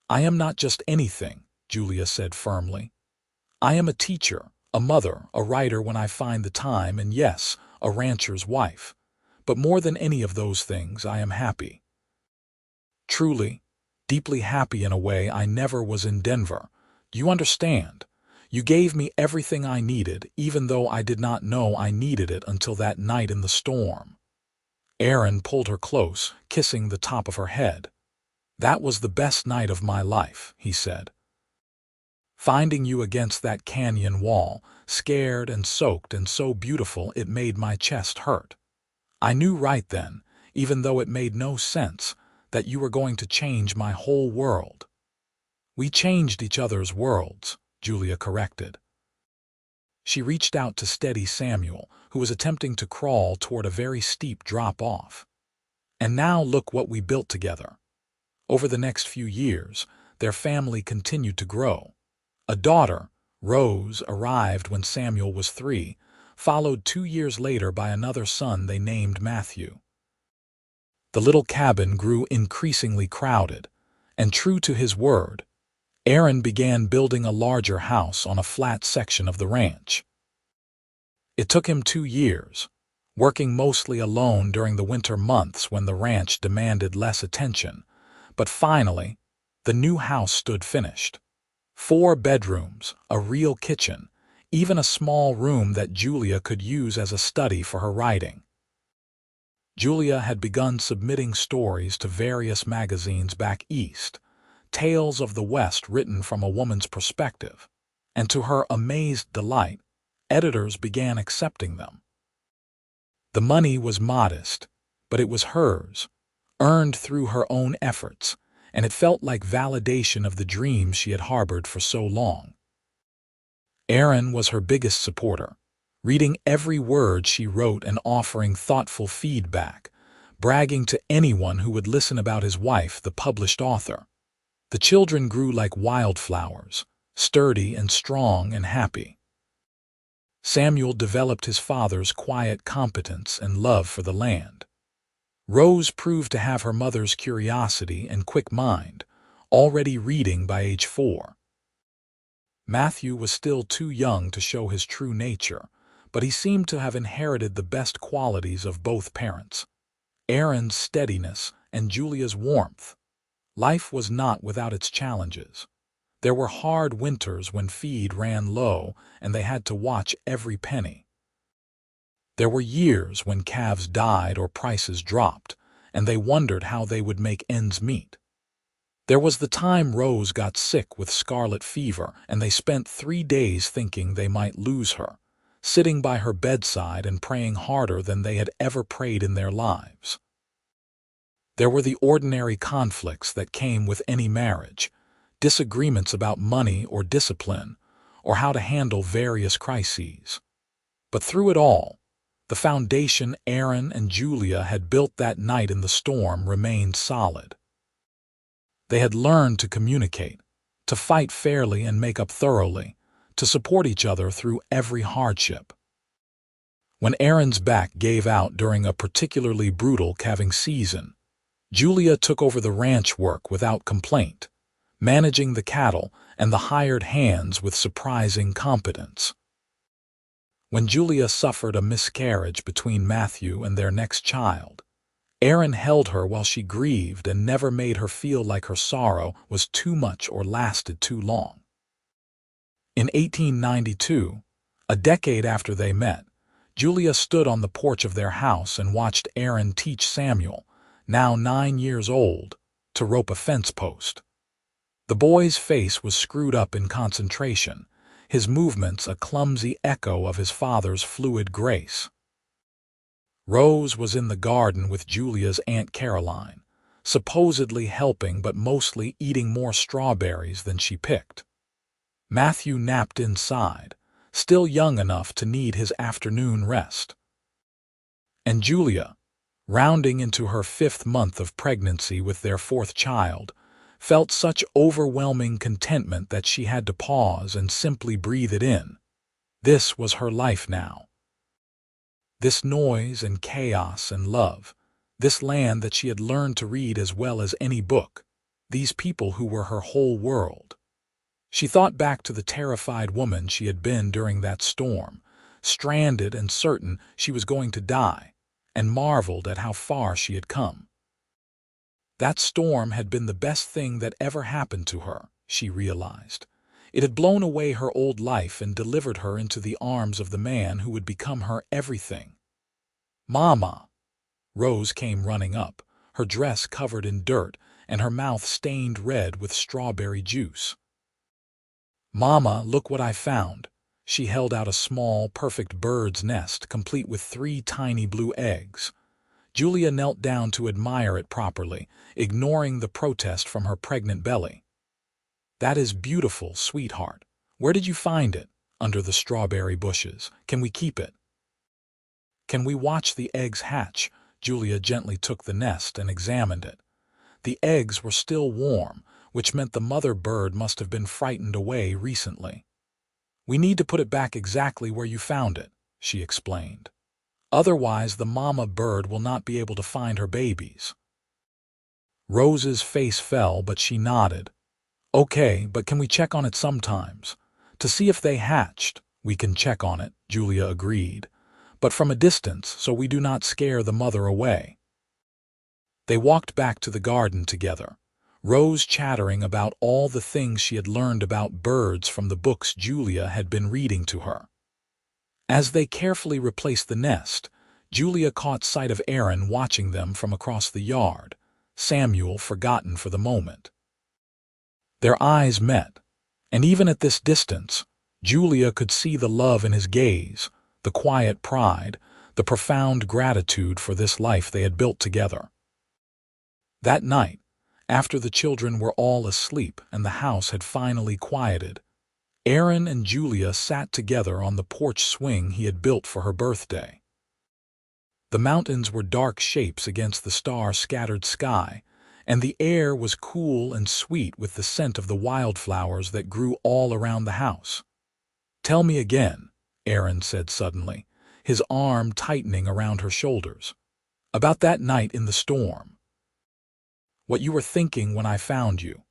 "I am not just anything," Julia said firmly. "I am a teacher, a mother, a writer when I find the time, and yes, a rancher's wife. But more than any of those things, I am happy. Truly, deeply happy in a way I never was in Denver. Do you understand? You gave me everything I needed, even though I did not know I needed it until that night in the storm." Aaron pulled her close, kissing the top of her head. "That was the best night of my life," he said. "Finding you against that canyon wall, scared and soaked and so beautiful it made my chest hurt. I knew right then, even though it made no sense, that you were going to change my whole world." "We changed each other's worlds," Julia corrected. She reached out to steady Samuel, who was attempting to crawl toward a very steep drop-off. "And now look what we built together." Over the next few years, their family continued to grow. A daughter, Rose, arrived when Samuel was 3, followed 2 years later by another son they named Matthew. The little cabin grew increasingly crowded, and true to his word, Aaron began building a larger house on a flat section of the ranch. It took him 2 years, working mostly alone during the winter months when the ranch demanded less attention, but finally, the new house stood finished. 4 bedrooms, a real kitchen, even a small room that Julia could use as a study for her writing. Julia had begun submitting stories to various magazines back east, tales of the West written from a woman's perspective, and to her amazed delight, editors began accepting them. The money was modest, but it was hers, earned through her own efforts, and it felt like validation of the dreams she had harbored for so long. Aaron was her biggest supporter, reading every word she wrote and offering thoughtful feedback, bragging to anyone who would listen about his wife, the published author. The children grew like wildflowers, sturdy and strong and happy. Samuel developed his father's quiet competence and love for the land. Rose proved to have her mother's curiosity and quick mind, already reading by age 4. Matthew was still too young to show his true nature, but he seemed to have inherited the best qualities of both parents: Aaron's steadiness and Julia's warmth. Life was not without its challenges. There were hard winters when feed ran low and they had to watch every penny. There were years when calves died or prices dropped, and they wondered how they would make ends meet. There was the time Rose got sick with scarlet fever, and they spent 3 days thinking they might lose her, sitting by her bedside and praying harder than they had ever prayed in their lives. There were the ordinary conflicts that came with any marriage, disagreements about money or discipline, or how to handle various crises. But through it all, the foundation Aaron and Julia had built that night in the storm remained solid. They had learned to communicate, to fight fairly and make up thoroughly, to support each other through every hardship. When Aaron's back gave out during a particularly brutal calving season, Julia took over the ranch work without complaint, managing the cattle and the hired hands with surprising competence. When Julia suffered a miscarriage between Matthew and their next child, Aaron held her while she grieved and never made her feel like her sorrow was too much or lasted too long. In 1892, a decade after they met, Julia stood on the porch of their house and watched Aaron teach Samuel, now 9 years old, to rope a fence post. The boy's face was screwed up in concentration, his movements a clumsy echo of his father's fluid grace. Rose was in the garden with Julia's Aunt Caroline, supposedly helping but mostly eating more strawberries than she picked. Matthew napped inside, still young enough to need his afternoon rest. And Julia, rounding into her 5th month of pregnancy with their 4th child, felt such overwhelming contentment that she had to pause and simply breathe it in. This was her life now. This noise and chaos and love, this land that she had learned to read as well as any book, these people who were her whole world. She thought back to the terrified woman she had been during that storm, stranded and certain she was going to die, and marveled at how far she had come. That storm had been the best thing that ever happened to her, she realized. It had blown away her old life and delivered her into the arms of the man who would become her everything. "Mama!" Rose came running up, her dress covered in dirt and her mouth stained red with strawberry juice. "Mama, look what I found." She held out a small, perfect bird's nest, complete with 3 tiny blue eggs. Julia knelt down to admire it properly, ignoring the protest from her pregnant belly. "That is beautiful, sweetheart. Where did you find it?" "Under the strawberry bushes. Can we keep it?" "Can we watch the eggs hatch?" Julia gently took the nest and examined it. The eggs were still warm, which meant the mother bird must have been frightened away recently. "We need to put it back exactly where you found it," she explained. "Otherwise the mama bird will not be able to find her babies." Rose's face fell, but she nodded. Okay, but can we check on it sometimes? To see if they hatched. We can check on it, Julia agreed, but from a distance so we do not scare the mother away. They walked back to the garden together, Rose chattering about all the things she had learned about birds from the books Julia had been reading to her. As they carefully replaced the nest, Julia caught sight of Aaron watching them from across the yard, Samuel forgotten for the moment. Their eyes met, and even at this distance, Julia could see the love in his gaze, the quiet pride, the profound gratitude for this life they had built together. That night, after the children were all asleep and the house had finally quieted, Aaron and Julia sat together on the porch swing he had built for her birthday. The mountains were dark shapes against the star-scattered sky, and the air was cool and sweet with the scent of the wildflowers that grew all around the house. "Tell me again," Aaron said suddenly, his arm tightening around her shoulders, "about that night in the storm. What you were thinking when I found you."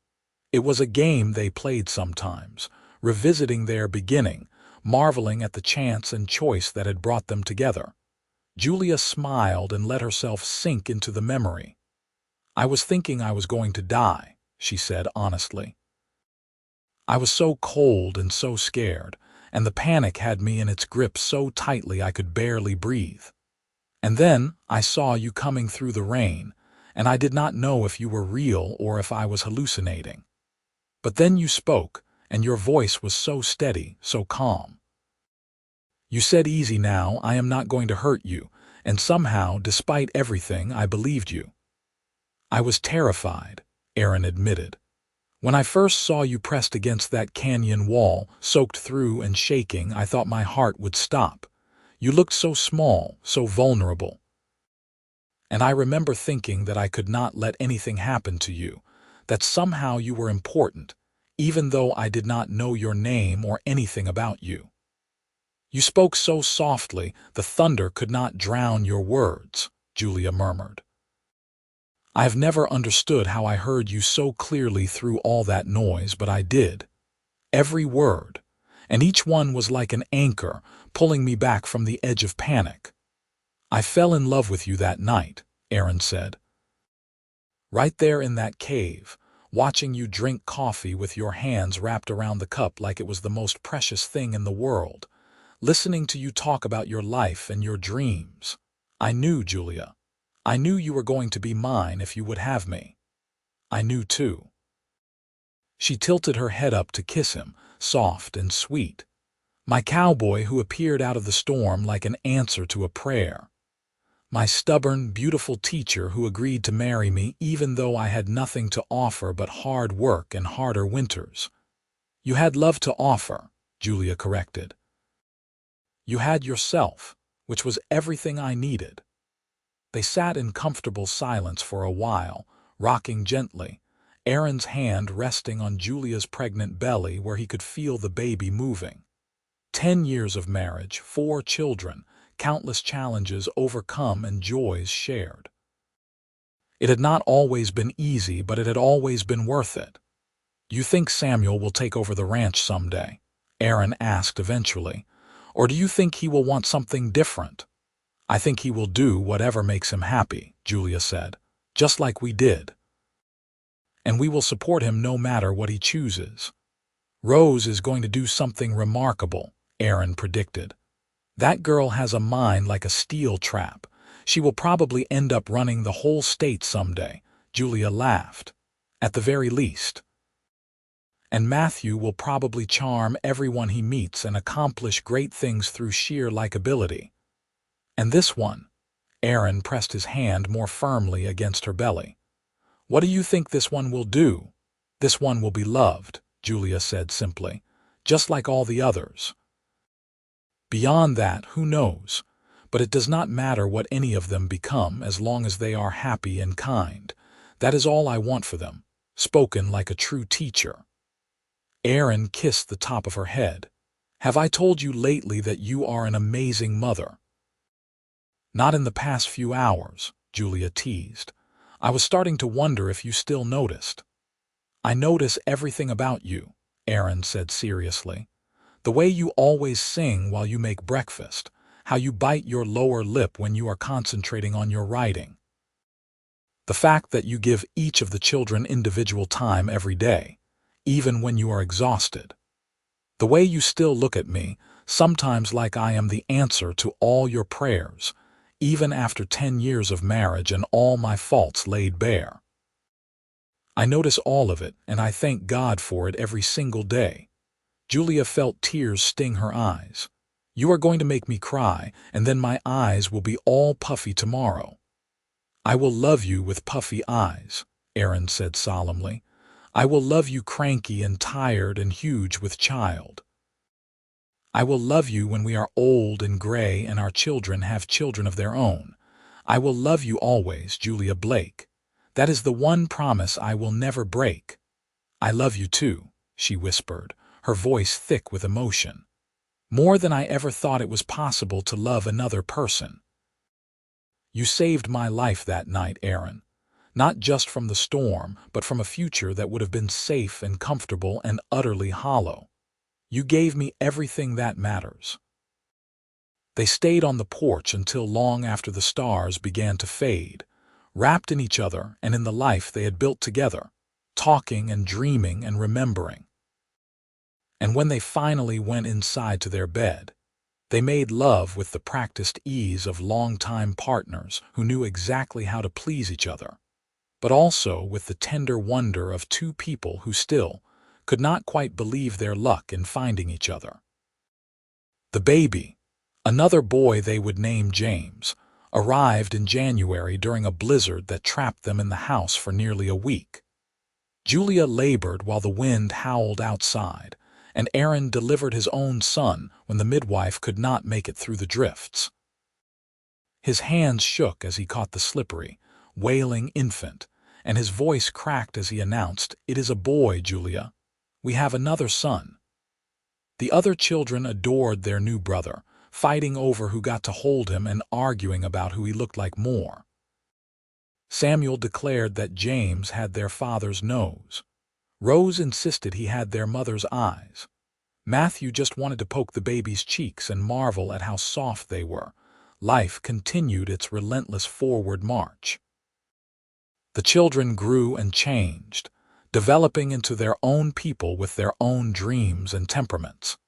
It was a game they played sometimes, revisiting their beginning, marveling at the chance and choice that had brought them together. Julia smiled and let herself sink into the memory. "I was thinking I was going to die," she said honestly. "I was so cold and so scared, and the panic had me in its grip so tightly I could barely breathe. And then I saw you coming through the rain, and I did not know if you were real or if I was hallucinating. But then you spoke, and your voice was so steady, so calm. You said, 'Easy now, I am not going to hurt you,' and somehow, despite everything, I believed you." "I was terrified," Aaron admitted. "When I first saw you pressed against that canyon wall, soaked through and shaking, I thought my heart would stop. You looked so small, so vulnerable. And I remember thinking that I could not let anything happen to you, that somehow you were important, even though I did not know your name or anything about you. You spoke so softly, the thunder could not drown your words," Julia murmured. "I have never understood how I heard you so clearly through all that noise, but I did. Every word, and each one was like an anchor, pulling me back from the edge of panic. I fell in love with you that night," Aaron said. "Right there in that cave, watching you drink coffee with your hands wrapped around the cup like it was the most precious thing in the world, listening to you talk about your life and your dreams. I knew, Julia. I knew you were going to be mine if you would have me. I knew too." She tilted her head up to kiss him, soft and sweet. "My cowboy who appeared out of the storm like an answer to a prayer. My stubborn, beautiful teacher who agreed to marry me even though I had nothing to offer but hard work and harder winters." "You had love to offer," Julia corrected. "You had yourself, which was everything I needed." They sat in comfortable silence for a while, rocking gently, Aaron's hand resting on Julia's pregnant belly where he could feel the baby moving. 10 years of marriage, 4 children, countless challenges overcome and joys shared. It had not always been easy, but it had always been worth it. "You think Samuel will take over the ranch someday?" Aaron asked eventually. "Or do you think he will want something different?" "I think he will do whatever makes him happy," Julia said, "just like we did. And we will support him no matter what he chooses." "Rose is going to do something remarkable," Aaron predicted. "That girl has a mind like a steel trap. She will probably end up running the whole state someday," Julia laughed. "At the very least. And Matthew will probably charm everyone he meets and accomplish great things through sheer likability. And this one," Aaron pressed his hand more firmly against her belly. "What do you think this one will do?" "This one will be loved," Julia said simply, "just like all the others. Beyond that, who knows? But it does not matter what any of them become as long as they are happy and kind. That is all I want for them," spoken like a true teacher. Aaron kissed the top of her head. "Have I told you lately that you are an amazing mother?" "Not in the past few hours," Julia teased. I was starting to wonder if you still noticed." "I notice everything about you," Aaron said seriously. "The way you always sing while you make breakfast, how you bite your lower lip when you are concentrating on your writing. The fact that you give each of the children individual time every day, even when you are exhausted. The way you still look at me, sometimes like I am the answer to all your prayers, even after 10 years of marriage and all my faults laid bare. I notice all of it, and I thank God for it every single day." Julia felt tears sting her eyes. "You are going to make me cry, and then my eyes will be all puffy tomorrow." "I will love you with puffy eyes," Aaron said solemnly. "I will love you cranky and tired and huge with child. I will love you when we are old and gray and our children have children of their own. I will love you always, Julia Blake. That is the one promise I will never break." "I love you too," she whispered, her voice thick with emotion. "More than I ever thought it was possible to love another person. You saved my life that night, Aaron. Not just from the storm, but from a future that would have been safe and comfortable and utterly hollow. You gave me everything that matters." They stayed on the porch until long after the stars began to fade, wrapped in each other and in the life they had built together, talking and dreaming and remembering. And when they finally went inside to their bed, they made love with the practiced ease of longtime partners who knew exactly how to please each other, but also with the tender wonder of two people who still could not quite believe their luck in finding each other. The baby, another boy they would name James, arrived in January during a blizzard that trapped them in the house for nearly a week. Julia labored while the wind howled outside, and Aaron delivered his own son when the midwife could not make it through the drifts. His hands shook as he caught the slippery, wailing infant, and his voice cracked as he announced, "It is a boy, Julia. We have another son." The other children adored their new brother, fighting over who got to hold him and arguing about who he looked like more. Samuel declared that James had their father's nose. Rose insisted he had their mother's eyes. Matthew just wanted to poke the baby's cheeks and marvel at how soft they were. Life continued its relentless forward march. The children grew and changed, developing into their own people with their own dreams and temperaments.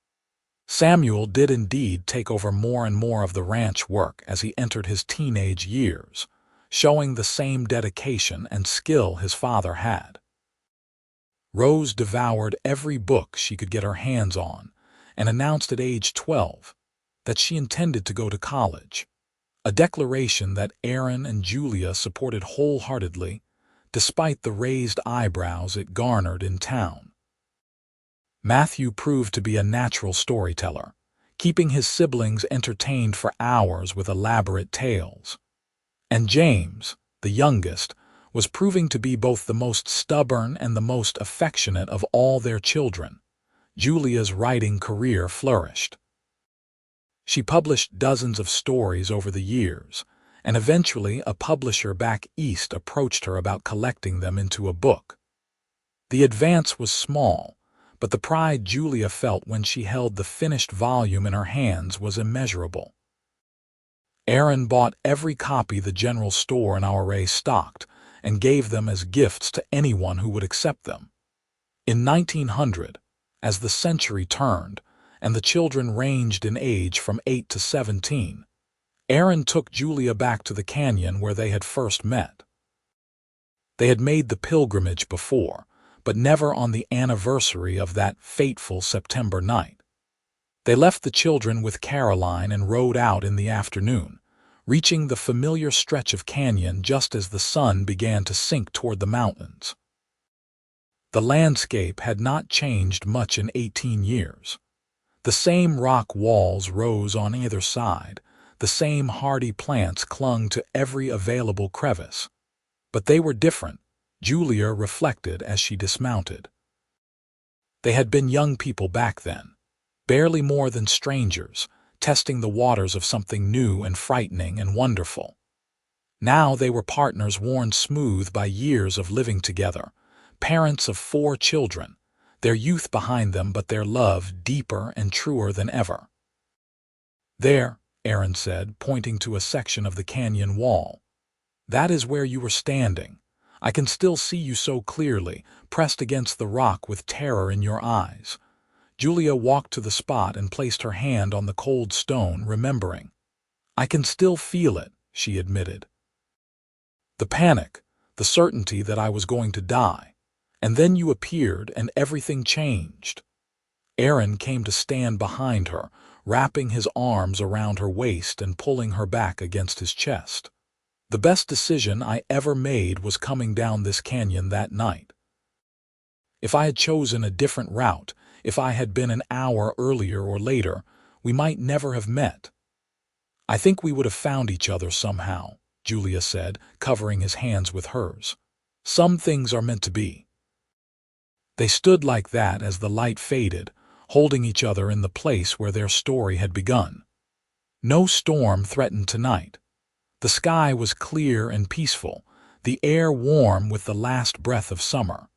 Samuel did indeed take over more and more of the ranch work as he entered his teenage years, showing the same dedication and skill his father had. Rose devoured every book she could get her hands on and announced at age 12 that she intended to go to college, a declaration that Aaron and Julia supported wholeheartedly, despite the raised eyebrows it garnered in town. Matthew proved to be a natural storyteller, keeping his siblings entertained for hours with elaborate tales. And James, the youngest, was proving to be both the most stubborn and the most affectionate of all their children. Julia's writing career flourished. She published dozens of stories over the years, and eventually a publisher back east approached her about collecting them into a book. The advance was small, but the pride Julia felt when she held the finished volume in her hands was immeasurable. Aaron bought every copy the general store in our array stocked and gave them as gifts to anyone who would accept them. In 1900, as the century turned, and the children ranged in age from 8 to 17, Aaron took Julia back to the canyon where they had first met. They had made the pilgrimage before, but never on the anniversary of that fateful September night. They left the children with Caroline and rode out in the afternoon, reaching the familiar stretch of canyon just as the sun began to sink toward the mountains. The landscape had not changed much in 18 years. The same rock walls rose on either side, the same hardy plants clung to every available crevice. But they were different, Julia reflected as she dismounted. They had been young people back then, barely more than strangers, testing the waters of something new and frightening and wonderful. Now they were partners worn smooth by years of living together, parents of 4 children, their youth behind them but their love deeper and truer than ever. "There," Aaron said, pointing to a section of the canyon wall. "That is where you were standing. I can still see you so clearly, pressed against the rock with terror in your eyes." Julia walked to the spot and placed her hand on the cold stone, remembering. "I can still feel it," she admitted. "The panic, the certainty that I was going to die. And then you appeared and everything changed." Aaron came to stand behind her, wrapping his arms around her waist and pulling her back against his chest. "The best decision I ever made was coming down this canyon that night. If I had chosen a different route, if I had been an hour earlier or later, we might never have met." "I think we would have found each other somehow," Julia said, covering his hands with hers. "Some things are meant to be." They stood like that as the light faded, holding each other in the place where their story had begun. No storm threatened tonight. The sky was clear and peaceful, the air warm with the last breath of summer.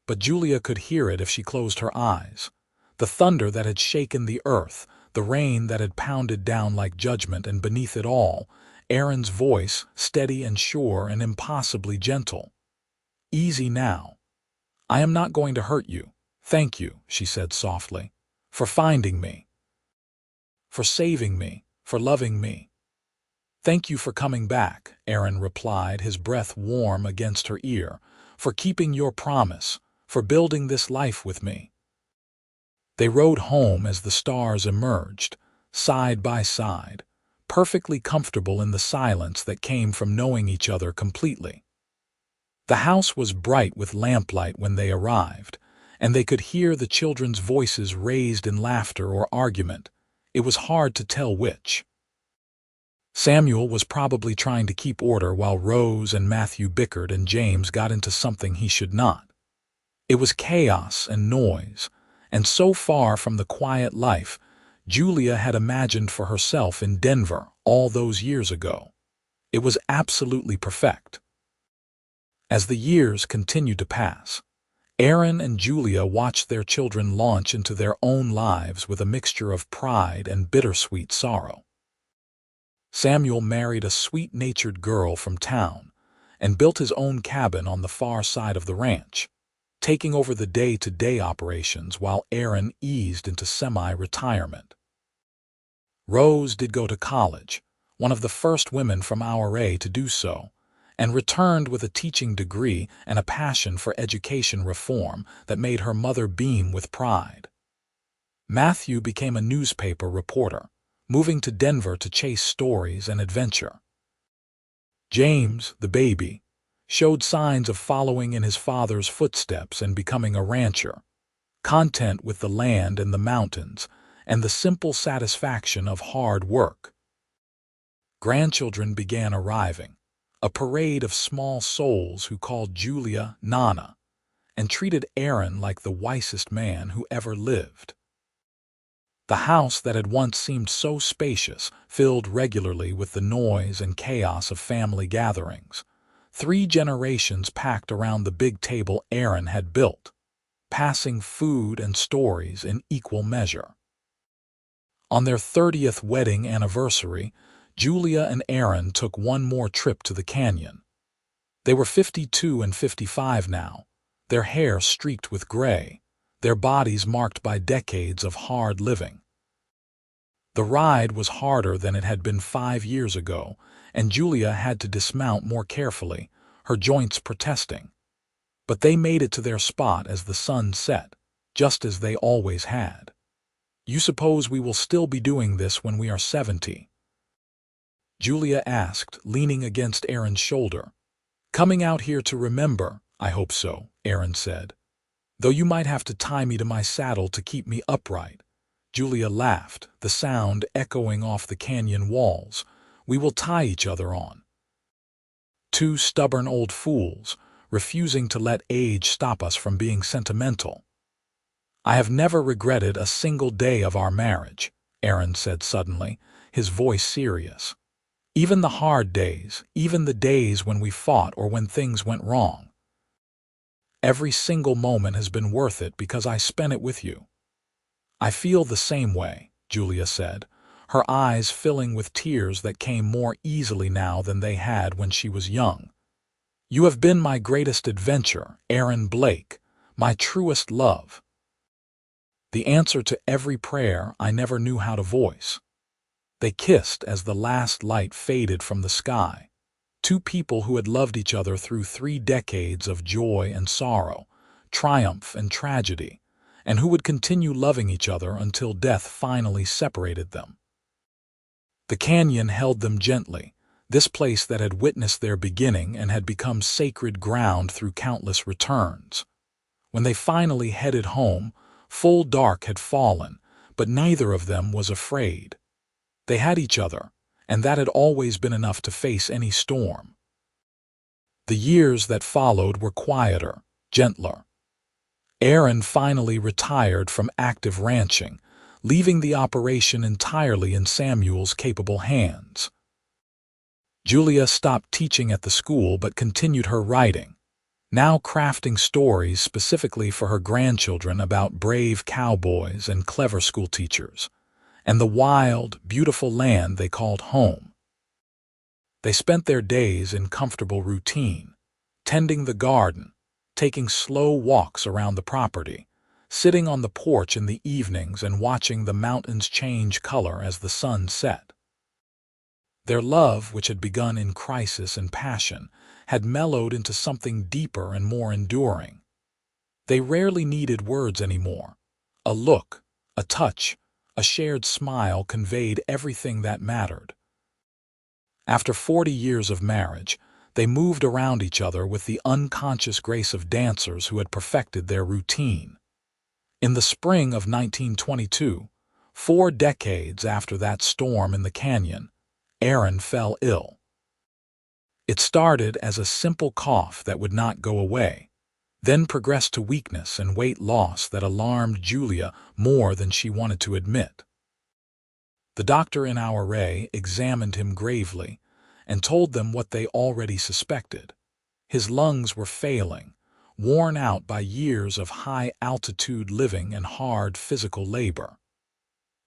But Julia could hear it if she closed her eyes. The thunder that had shaken the earth, the rain that had pounded down like judgment, and beneath it all, Aaron's voice, steady and sure and impossibly gentle. "Easy now. I am not going to hurt you. Thank you," she said softly, "for finding me, for saving me, for loving me." "Thank you for coming back," Aaron replied, his breath warm against her ear, "for keeping your promise, for building this life with me." They rode home as the stars emerged, side by side, perfectly comfortable in the silence that came from knowing each other completely. The house was bright with lamplight when they arrived, and they could hear the children's voices raised in laughter or argument. It was hard to tell which. Samuel was probably trying to keep order while Rose and Matthew bickered and James got into something he should not. It was chaos and noise, and so far from the quiet life Julia had imagined for herself in Denver all those years ago. It was absolutely perfect. As the years continued to pass, Aaron and Julia watched their children launch into their own lives with a mixture of pride and bittersweet sorrow. Samuel married a sweet-natured girl from town and built his own cabin on the far side of the ranch, taking over the day-to-day operations while Aaron eased into semi-retirement. Rose did go to college, one of the first women from our age to do so, and returned with a teaching degree and a passion for education reform that made her mother beam with pride. Matthew became a newspaper reporter, moving to Denver to chase stories and adventure. James, the baby, showed signs of following in his father's footsteps and becoming a rancher, content with the land and the mountains and the simple satisfaction of hard work. Grandchildren began arriving, a parade of small souls who called Julia Nana and treated Aaron like the wisest man who ever lived. The house that had once seemed so spacious filled regularly with the noise and chaos of family gatherings. 3 generations packed around the big table Aaron had built, passing food and stories in equal measure. On their 30th wedding anniversary, Julia and Aaron took one more trip to the canyon. They were 52 and 55 now, their hair streaked with gray, their bodies marked by decades of hard living. The ride was harder than it had been 5 years ago, and Julia had to dismount more carefully, her joints protesting. But they made it to their spot as the sun set, just as they always had. "You suppose we will still be doing this when we are 70? Julia asked, leaning against Aaron's shoulder. "Coming out here to remember, I hope so," Aaron said. "Though you might have to tie me to my saddle to keep me upright." Julia laughed, the sound echoing off the canyon walls. "We will tie each other on." 2 stubborn old fools, refusing to let age stop us from being sentimental. "I have never regretted a single day of our marriage," Aaron said suddenly, his voice serious. Even the hard days, even the days when we fought or when things went wrong. Every single moment has been worth it because I spent it with you." "I feel the same way," Julia said, her eyes filling with tears that came more easily now than they had when she was young. "You have been my greatest adventure, Aaron Blake, my truest love. The answer to every prayer I never knew how to voice." They kissed as the last light faded from the sky. Two people who had loved each other through 3 decades of joy and sorrow, triumph and tragedy, and who would continue loving each other until death finally separated them. The canyon held them gently, this place that had witnessed their beginning and had become sacred ground through countless returns. When they finally headed home, full dark had fallen, but neither of them was afraid. They had each other, and that had always been enough to face any storm. The years that followed were quieter, gentler. Aaron finally retired from active ranching, leaving the operation entirely in Samuel's capable hands. Julia stopped teaching at the school but continued her writing, now crafting stories specifically for her grandchildren about brave cowboys and clever schoolteachers, and the wild, beautiful land they called home. They spent their days in comfortable routine, tending the garden, taking slow walks around the property, sitting on the porch in the evenings and watching the mountains change color as the sun set. Their love, which had begun in crisis and passion, had mellowed into something deeper and more enduring. They rarely needed words anymore. A look, a touch, a shared smile conveyed everything that mattered. After 40 years of marriage, they moved around each other with the unconscious grace of dancers who had perfected their routine. In the spring of 1922, 4 decades after that storm in the canyon, Aaron fell ill. It started as a simple cough that would not go away, then progressed to weakness and weight loss that alarmed Julia more than she wanted to admit. The doctor in our array examined him gravely and told them what they already suspected. His lungs were failing, worn out by years of high-altitude living and hard physical labor.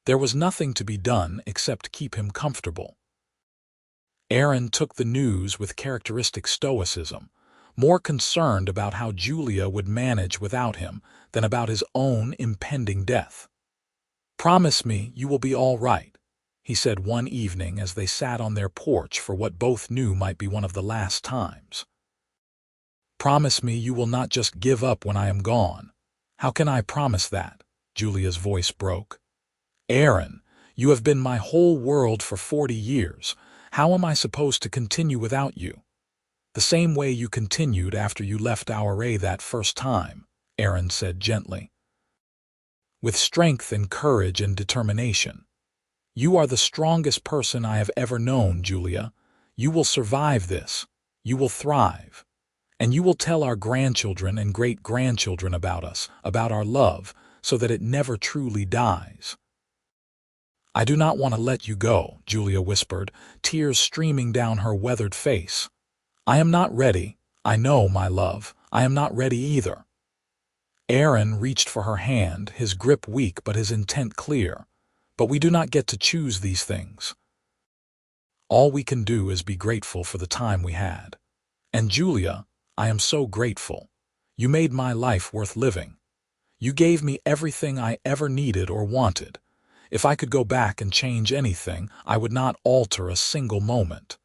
There was nothing to be done except keep him comfortable. Aaron took the news with characteristic stoicism, more concerned about how Julia would manage without him than about his own impending death. "Promise me you will be all right," he said one evening as they sat on their porch for what both knew might be one of the last times. "Promise me you will not just give up when I am gone." "How can I promise that?" Julia's voice broke. "Aaron, you have been my whole world for 40 years. How am I supposed to continue without you?" "The same way you continued after you left our array that first time," Aaron said gently. "With strength and courage and determination. You are the strongest person I have ever known, Julia. You will survive this. You will thrive. And you will tell our grandchildren and great-grandchildren about us, about our love, so that it never truly dies." "I do not want to let you go," Julia whispered, tears streaming down her weathered face. "I am not ready. I know, my love. I am not ready either." Aaron reached for her hand, his grip weak but his intent clear. "But we do not get to choose these things. All we can do is be grateful for the time we had. And Julia, I am so grateful. You made my life worth living. You gave me everything I ever needed or wanted. If I could go back and change anything, I would not alter a single moment."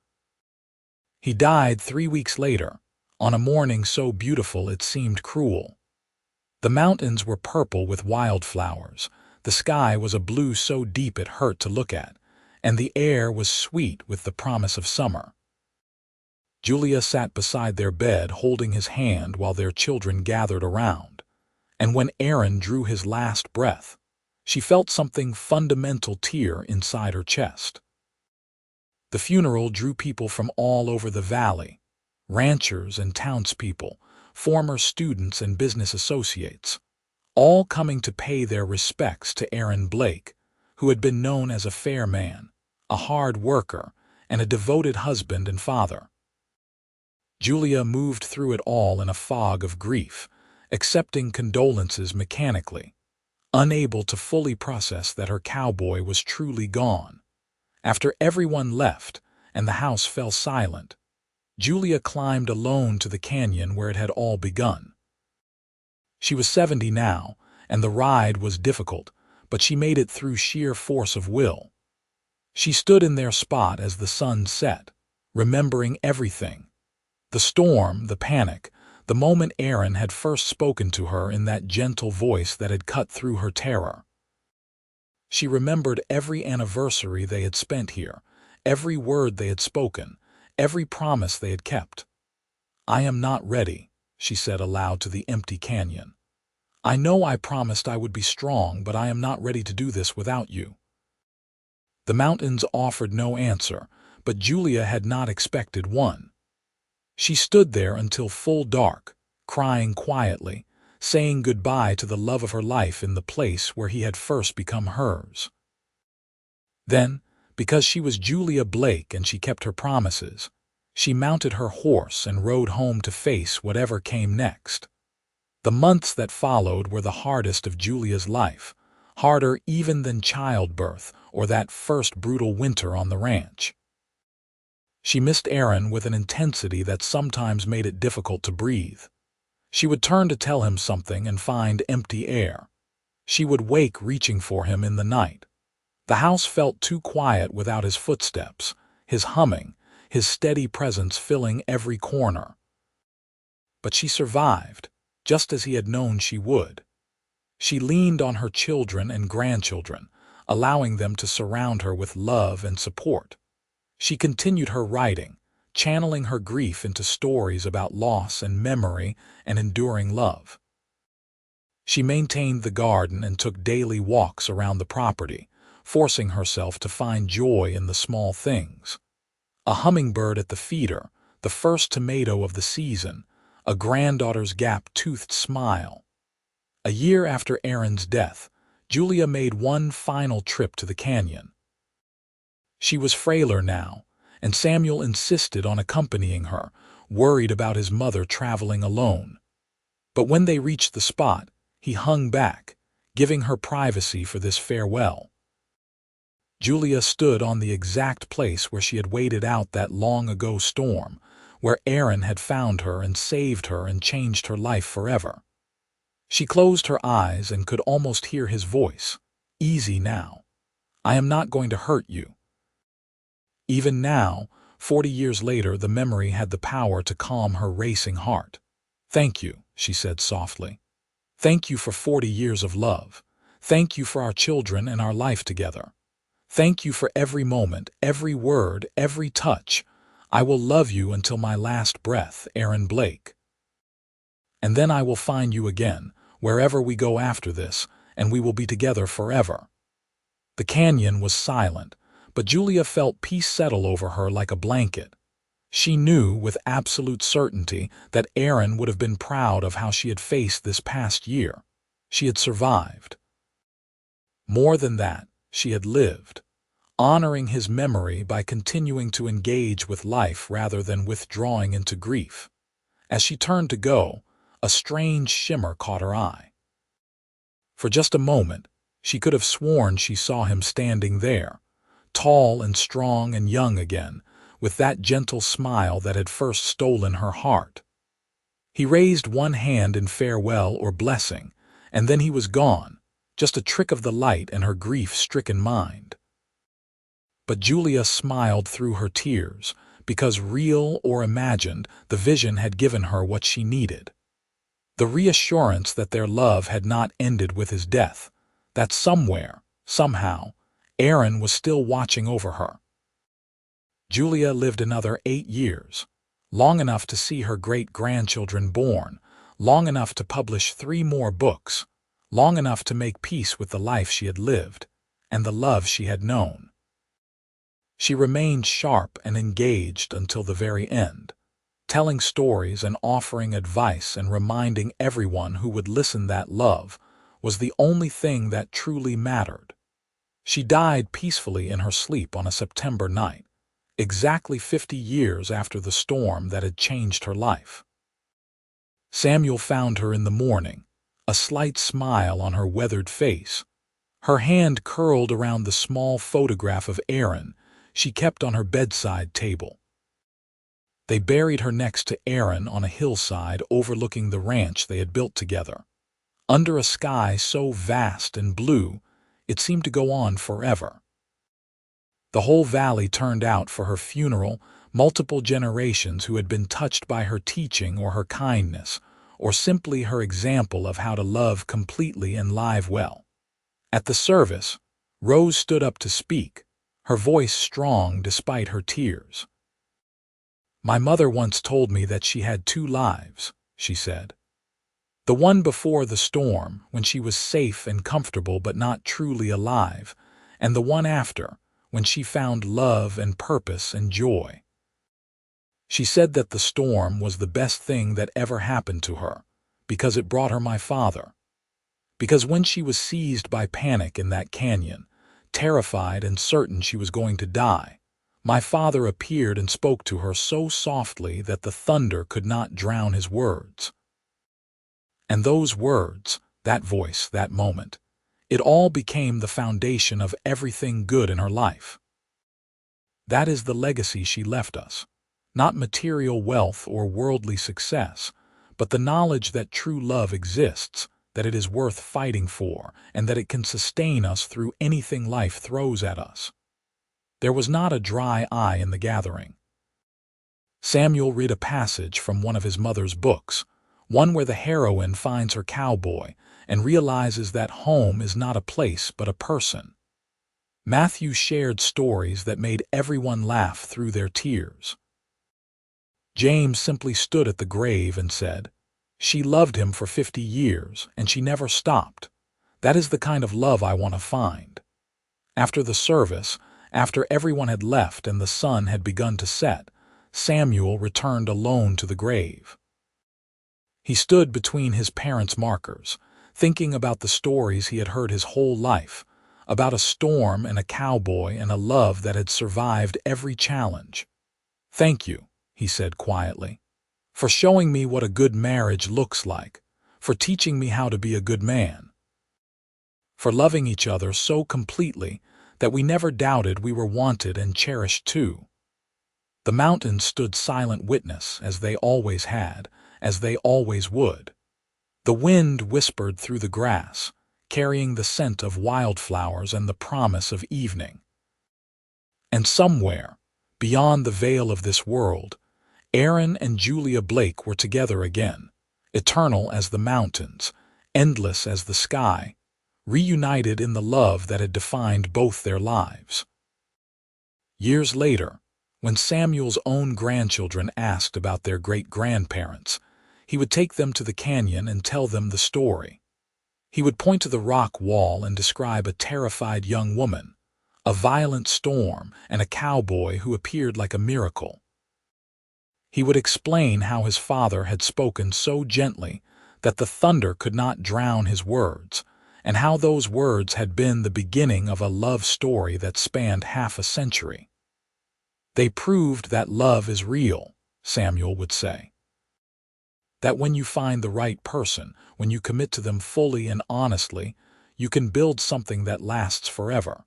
He died 3 weeks later, on a morning so beautiful it seemed cruel. The mountains were purple with wildflowers, the sky was a blue so deep it hurt to look at, and the air was sweet with the promise of summer. Julia sat beside their bed holding his hand while their children gathered around, and when Aaron drew his last breath, she felt something fundamental tear inside her chest. The funeral drew people from all over the valley, ranchers and townspeople, former students and business associates, all coming to pay their respects to Aaron Blake, who had been known as a fair man, a hard worker, and a devoted husband and father. Julia moved through it all in a fog of grief, accepting condolences mechanically, unable to fully process that her cowboy was truly gone. After everyone left and the house fell silent, Julia climbed alone to the canyon where it had all begun. She was 70 now, and the ride was difficult, but she made it through sheer force of will. She stood in their spot as the sun set, remembering everything. The storm, the panic, the moment Aaron had first spoken to her in that gentle voice that had cut through her terror. She remembered every anniversary they had spent here, every word they had spoken, every promise they had kept. "I am not ready," she said aloud to the empty canyon. "I know I promised I would be strong, but I am not ready to do this without you." The mountains offered no answer, but Julia had not expected one. She stood there until full dark, crying quietly, saying goodbye to the love of her life in the place where he had first become hers. Then, because she was Julia Blake and she kept her promises, she mounted her horse and rode home to face whatever came next. The months that followed were the hardest of Julia's life, harder even than childbirth or that first brutal winter on the ranch. She missed Aaron with an intensity that sometimes made it difficult to breathe. She would turn to tell him something and find empty air. She would wake reaching for him in the night. The house felt too quiet without his footsteps, his humming, his steady presence filling every corner. But she survived, just as he had known she would. She leaned on her children and grandchildren, allowing them to surround her with love and support. She continued her writing, channeling her grief into stories about loss and memory and enduring love. She maintained the garden and took daily walks around the property, forcing herself to find joy in the small things. A hummingbird at the feeder, the first tomato of the season, a granddaughter's gap-toothed smile. A year after Aaron's death, Julia made one final trip to the canyon. She was frailer now, and Samuel insisted on accompanying her, worried about his mother traveling alone. But when they reached the spot, he hung back, giving her privacy for this farewell. Julia stood on the exact place where she had waited out that long-ago storm, where Aaron had found her and saved her and changed her life forever. She closed her eyes and could almost hear his voice. "Easy now. I am not going to hurt you." Even now, 40 years later, the memory had the power to calm her racing heart. "Thank you," she said softly. "Thank you for 40 years of love. Thank you for our children and our life together. Thank you for every moment, every word, every touch. I will love you until my last breath, Aaron Blake. And then I will find you again, wherever we go after this, and we will be together forever." The canyon was silent, but Julia felt peace settle over her like a blanket. She knew with absolute certainty that Aaron would have been proud of how she had faced this past year. She had survived. More than that, she had lived, honoring his memory by continuing to engage with life rather than withdrawing into grief. As she turned to go, a strange shimmer caught her eye. For just a moment, she could have sworn she saw him standing there, tall and strong and young again, with that gentle smile that had first stolen her heart. He raised one hand in farewell or blessing, and then he was gone, just a trick of the light and her grief-stricken mind. But Julia smiled through her tears, because real or imagined, the vision had given her what she needed. The reassurance that their love had not ended with his death, that somewhere, somehow, Aaron was still watching over her. Julia lived another 8 years, long enough to see her great-grandchildren born, long enough to publish 3 more books, long enough to make peace with the life she had lived and the love she had known. She remained sharp and engaged until the very end, telling stories and offering advice and reminding everyone who would listen that love was the only thing that truly mattered. She died peacefully in her sleep on a September night. exactly 50 years after the storm that had changed her life. Samuel found her in the morning, a slight smile on her weathered face, her hand curled around the small photograph of Aaron she kept on her bedside table. They buried her next to Aaron on a hillside overlooking the ranch they had built together, under a sky so vast and blue it seemed to go on forever. The whole valley turned out for her funeral, multiple generations who had been touched by her teaching or her kindness, or simply her example of how to love completely and live well. At the service, Rose stood up to speak, her voice strong despite her tears. "My mother once told me that she had two lives," she said. "The one before the storm, when she was safe and comfortable but not truly alive, and the one after, when she found love and purpose and joy." She said that the storm was the best thing that ever happened to her, because it brought her my father. Because when she was seized by panic in that canyon, terrified and certain she was going to die, my father appeared and spoke to her so softly that the thunder could not drown his words. And those words, that voice, that moment, it all became the foundation of everything good in her life. That is the legacy she left us. Not material wealth or worldly success, but the knowledge that true love exists, that it is worth fighting for, and that it can sustain us through anything life throws at us. There was not a dry eye in the gathering. Samuel read a passage from one of his mother's books, one where the heroine finds her cowboy and realizes that home is not a place but a person. Matthew shared stories that made everyone laugh through their tears. James simply stood at the grave and said, "She loved him for 50 years, and she never stopped. That is the kind of love I want to find." After the service, after everyone had left and the sun had begun to set, Samuel returned alone to the grave. He stood between his parents' markers, thinking about the stories he had heard his whole life, about a storm and a cowboy and a love that had survived every challenge. "Thank you," he said quietly, "for showing me what a good marriage looks like, for teaching me how to be a good man, for loving each other so completely that we never doubted we were wanted and cherished too." The mountains stood silent witness, as they always had, as they always would. The wind whispered through the grass, carrying the scent of wildflowers and the promise of evening. And somewhere, beyond the veil of this world, Aaron and Julia Blake were together again, eternal as the mountains, endless as the sky, reunited in the love that had defined both their lives. Years later, when Samuel's own grandchildren asked about their great-grandparents, he would take them to the canyon and tell them the story. He would point to the rock wall and describe a terrified young woman, a violent storm, and a cowboy who appeared like a miracle. He would explain how his father had spoken so gently that the thunder could not drown his words, and how those words had been the beginning of a love story that spanned half a century. "They proved that love is real," Samuel would say. "That when you find the right person, when you commit to them fully and honestly, you can build something that lasts forever.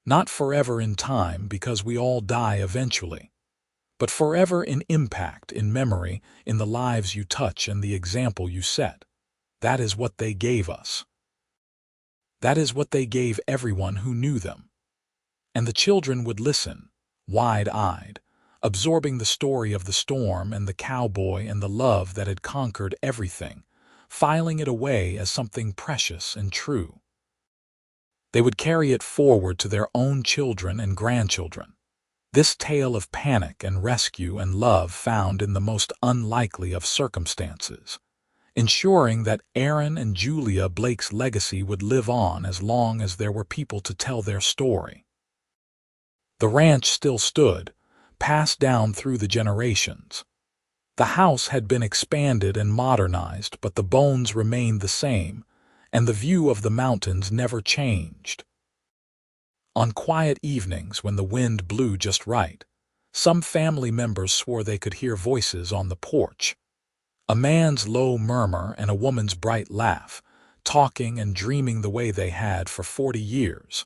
Not forever in time, because we all die eventually, but forever in impact, in memory, in the lives you touch and the example you set. That is what they gave us. That is what they gave everyone who knew them." And the children would listen, wide-eyed, absorbing the story of the storm and the cowboy and the love that had conquered everything, filing it away as something precious and true. They would carry it forward to their own children and grandchildren. This tale of panic and rescue and love found in the most unlikely of circumstances, ensuring that Aaron and Julia Blake's legacy would live on as long as there were people to tell their story. The ranch still stood, passed down through the generations. The house had been expanded and modernized, but the bones remained the same, and the view of the mountains never changed. On quiet evenings when the wind blew just right, Some family members swore they could hear voices on the porch. A man's low murmur and a woman's bright laugh, talking and dreaming the way they had for 40 years.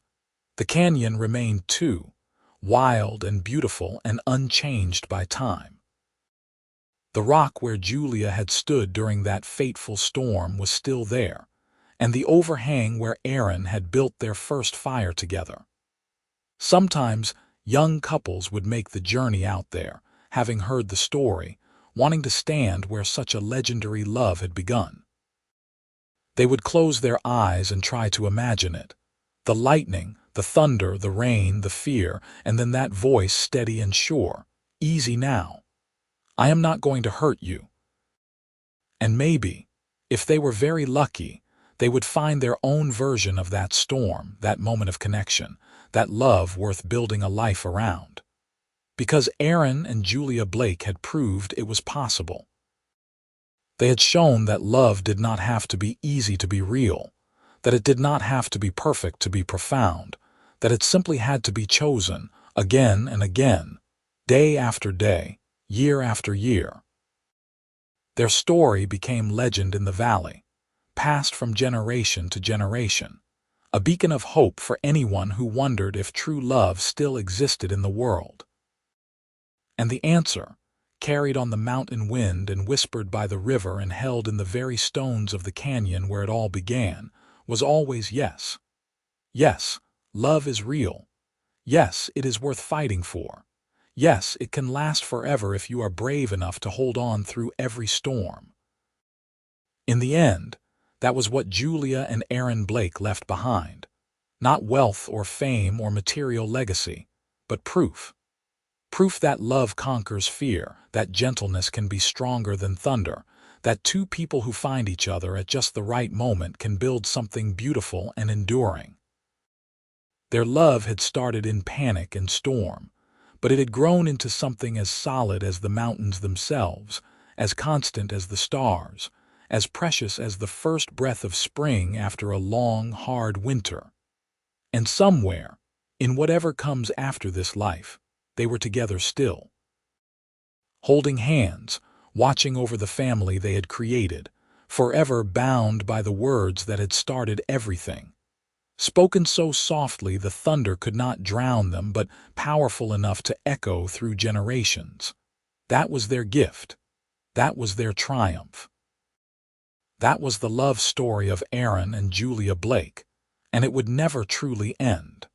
The canyon remained too, wild and beautiful and unchanged by time. The rock where Julia had stood during that fateful storm was still there, and the overhang where Aaron had built their first fire together. Sometimes young couples would make the journey out there, having heard the story, wanting to stand where such a legendary love had begun. They would close their eyes and try to imagine it. The lightning, the thunder, the rain, the fear, and then that voice steady and sure. Easy now. I am not going to hurt you. And maybe, if they were very lucky, they would find their own version of that storm, that moment of connection, that love worth building a life around. Because Aaron and Julia Blake had proved it was possible. They had shown that love did not have to be easy to be real, that it did not have to be perfect to be profound, that it simply had to be chosen again and again, day after day, year after year. Their story became legend in the valley, passed from generation to generation, a beacon of hope for anyone who wondered if true love still existed in the world. And the answer, carried on the mountain wind and whispered by the river and held in the very stones of the canyon where it all began, was always yes. Yes, love is real. Yes, it is worth fighting for. Yes, it can last forever if you are brave enough to hold on through every storm. In the end, that was what Julia and Aaron Blake left behind. Not wealth or fame or material legacy, but proof. Proof that love conquers fear, that gentleness can be stronger than thunder, that two people who find each other at just the right moment can build something beautiful and enduring. Their love had started in panic and storm, but it had grown into something as solid as the mountains themselves, as constant as the stars, as precious as the first breath of spring after a long, hard winter. And somewhere, in whatever comes after this life, they were together still. Holding hands, watching over the family they had created, forever bound by the words that had started everything. Spoken so softly the thunder could not drown them, but powerful enough to echo through generations. That was their gift. That was their triumph. That was the love story of Aaron and Julia Blake, and it would never truly end.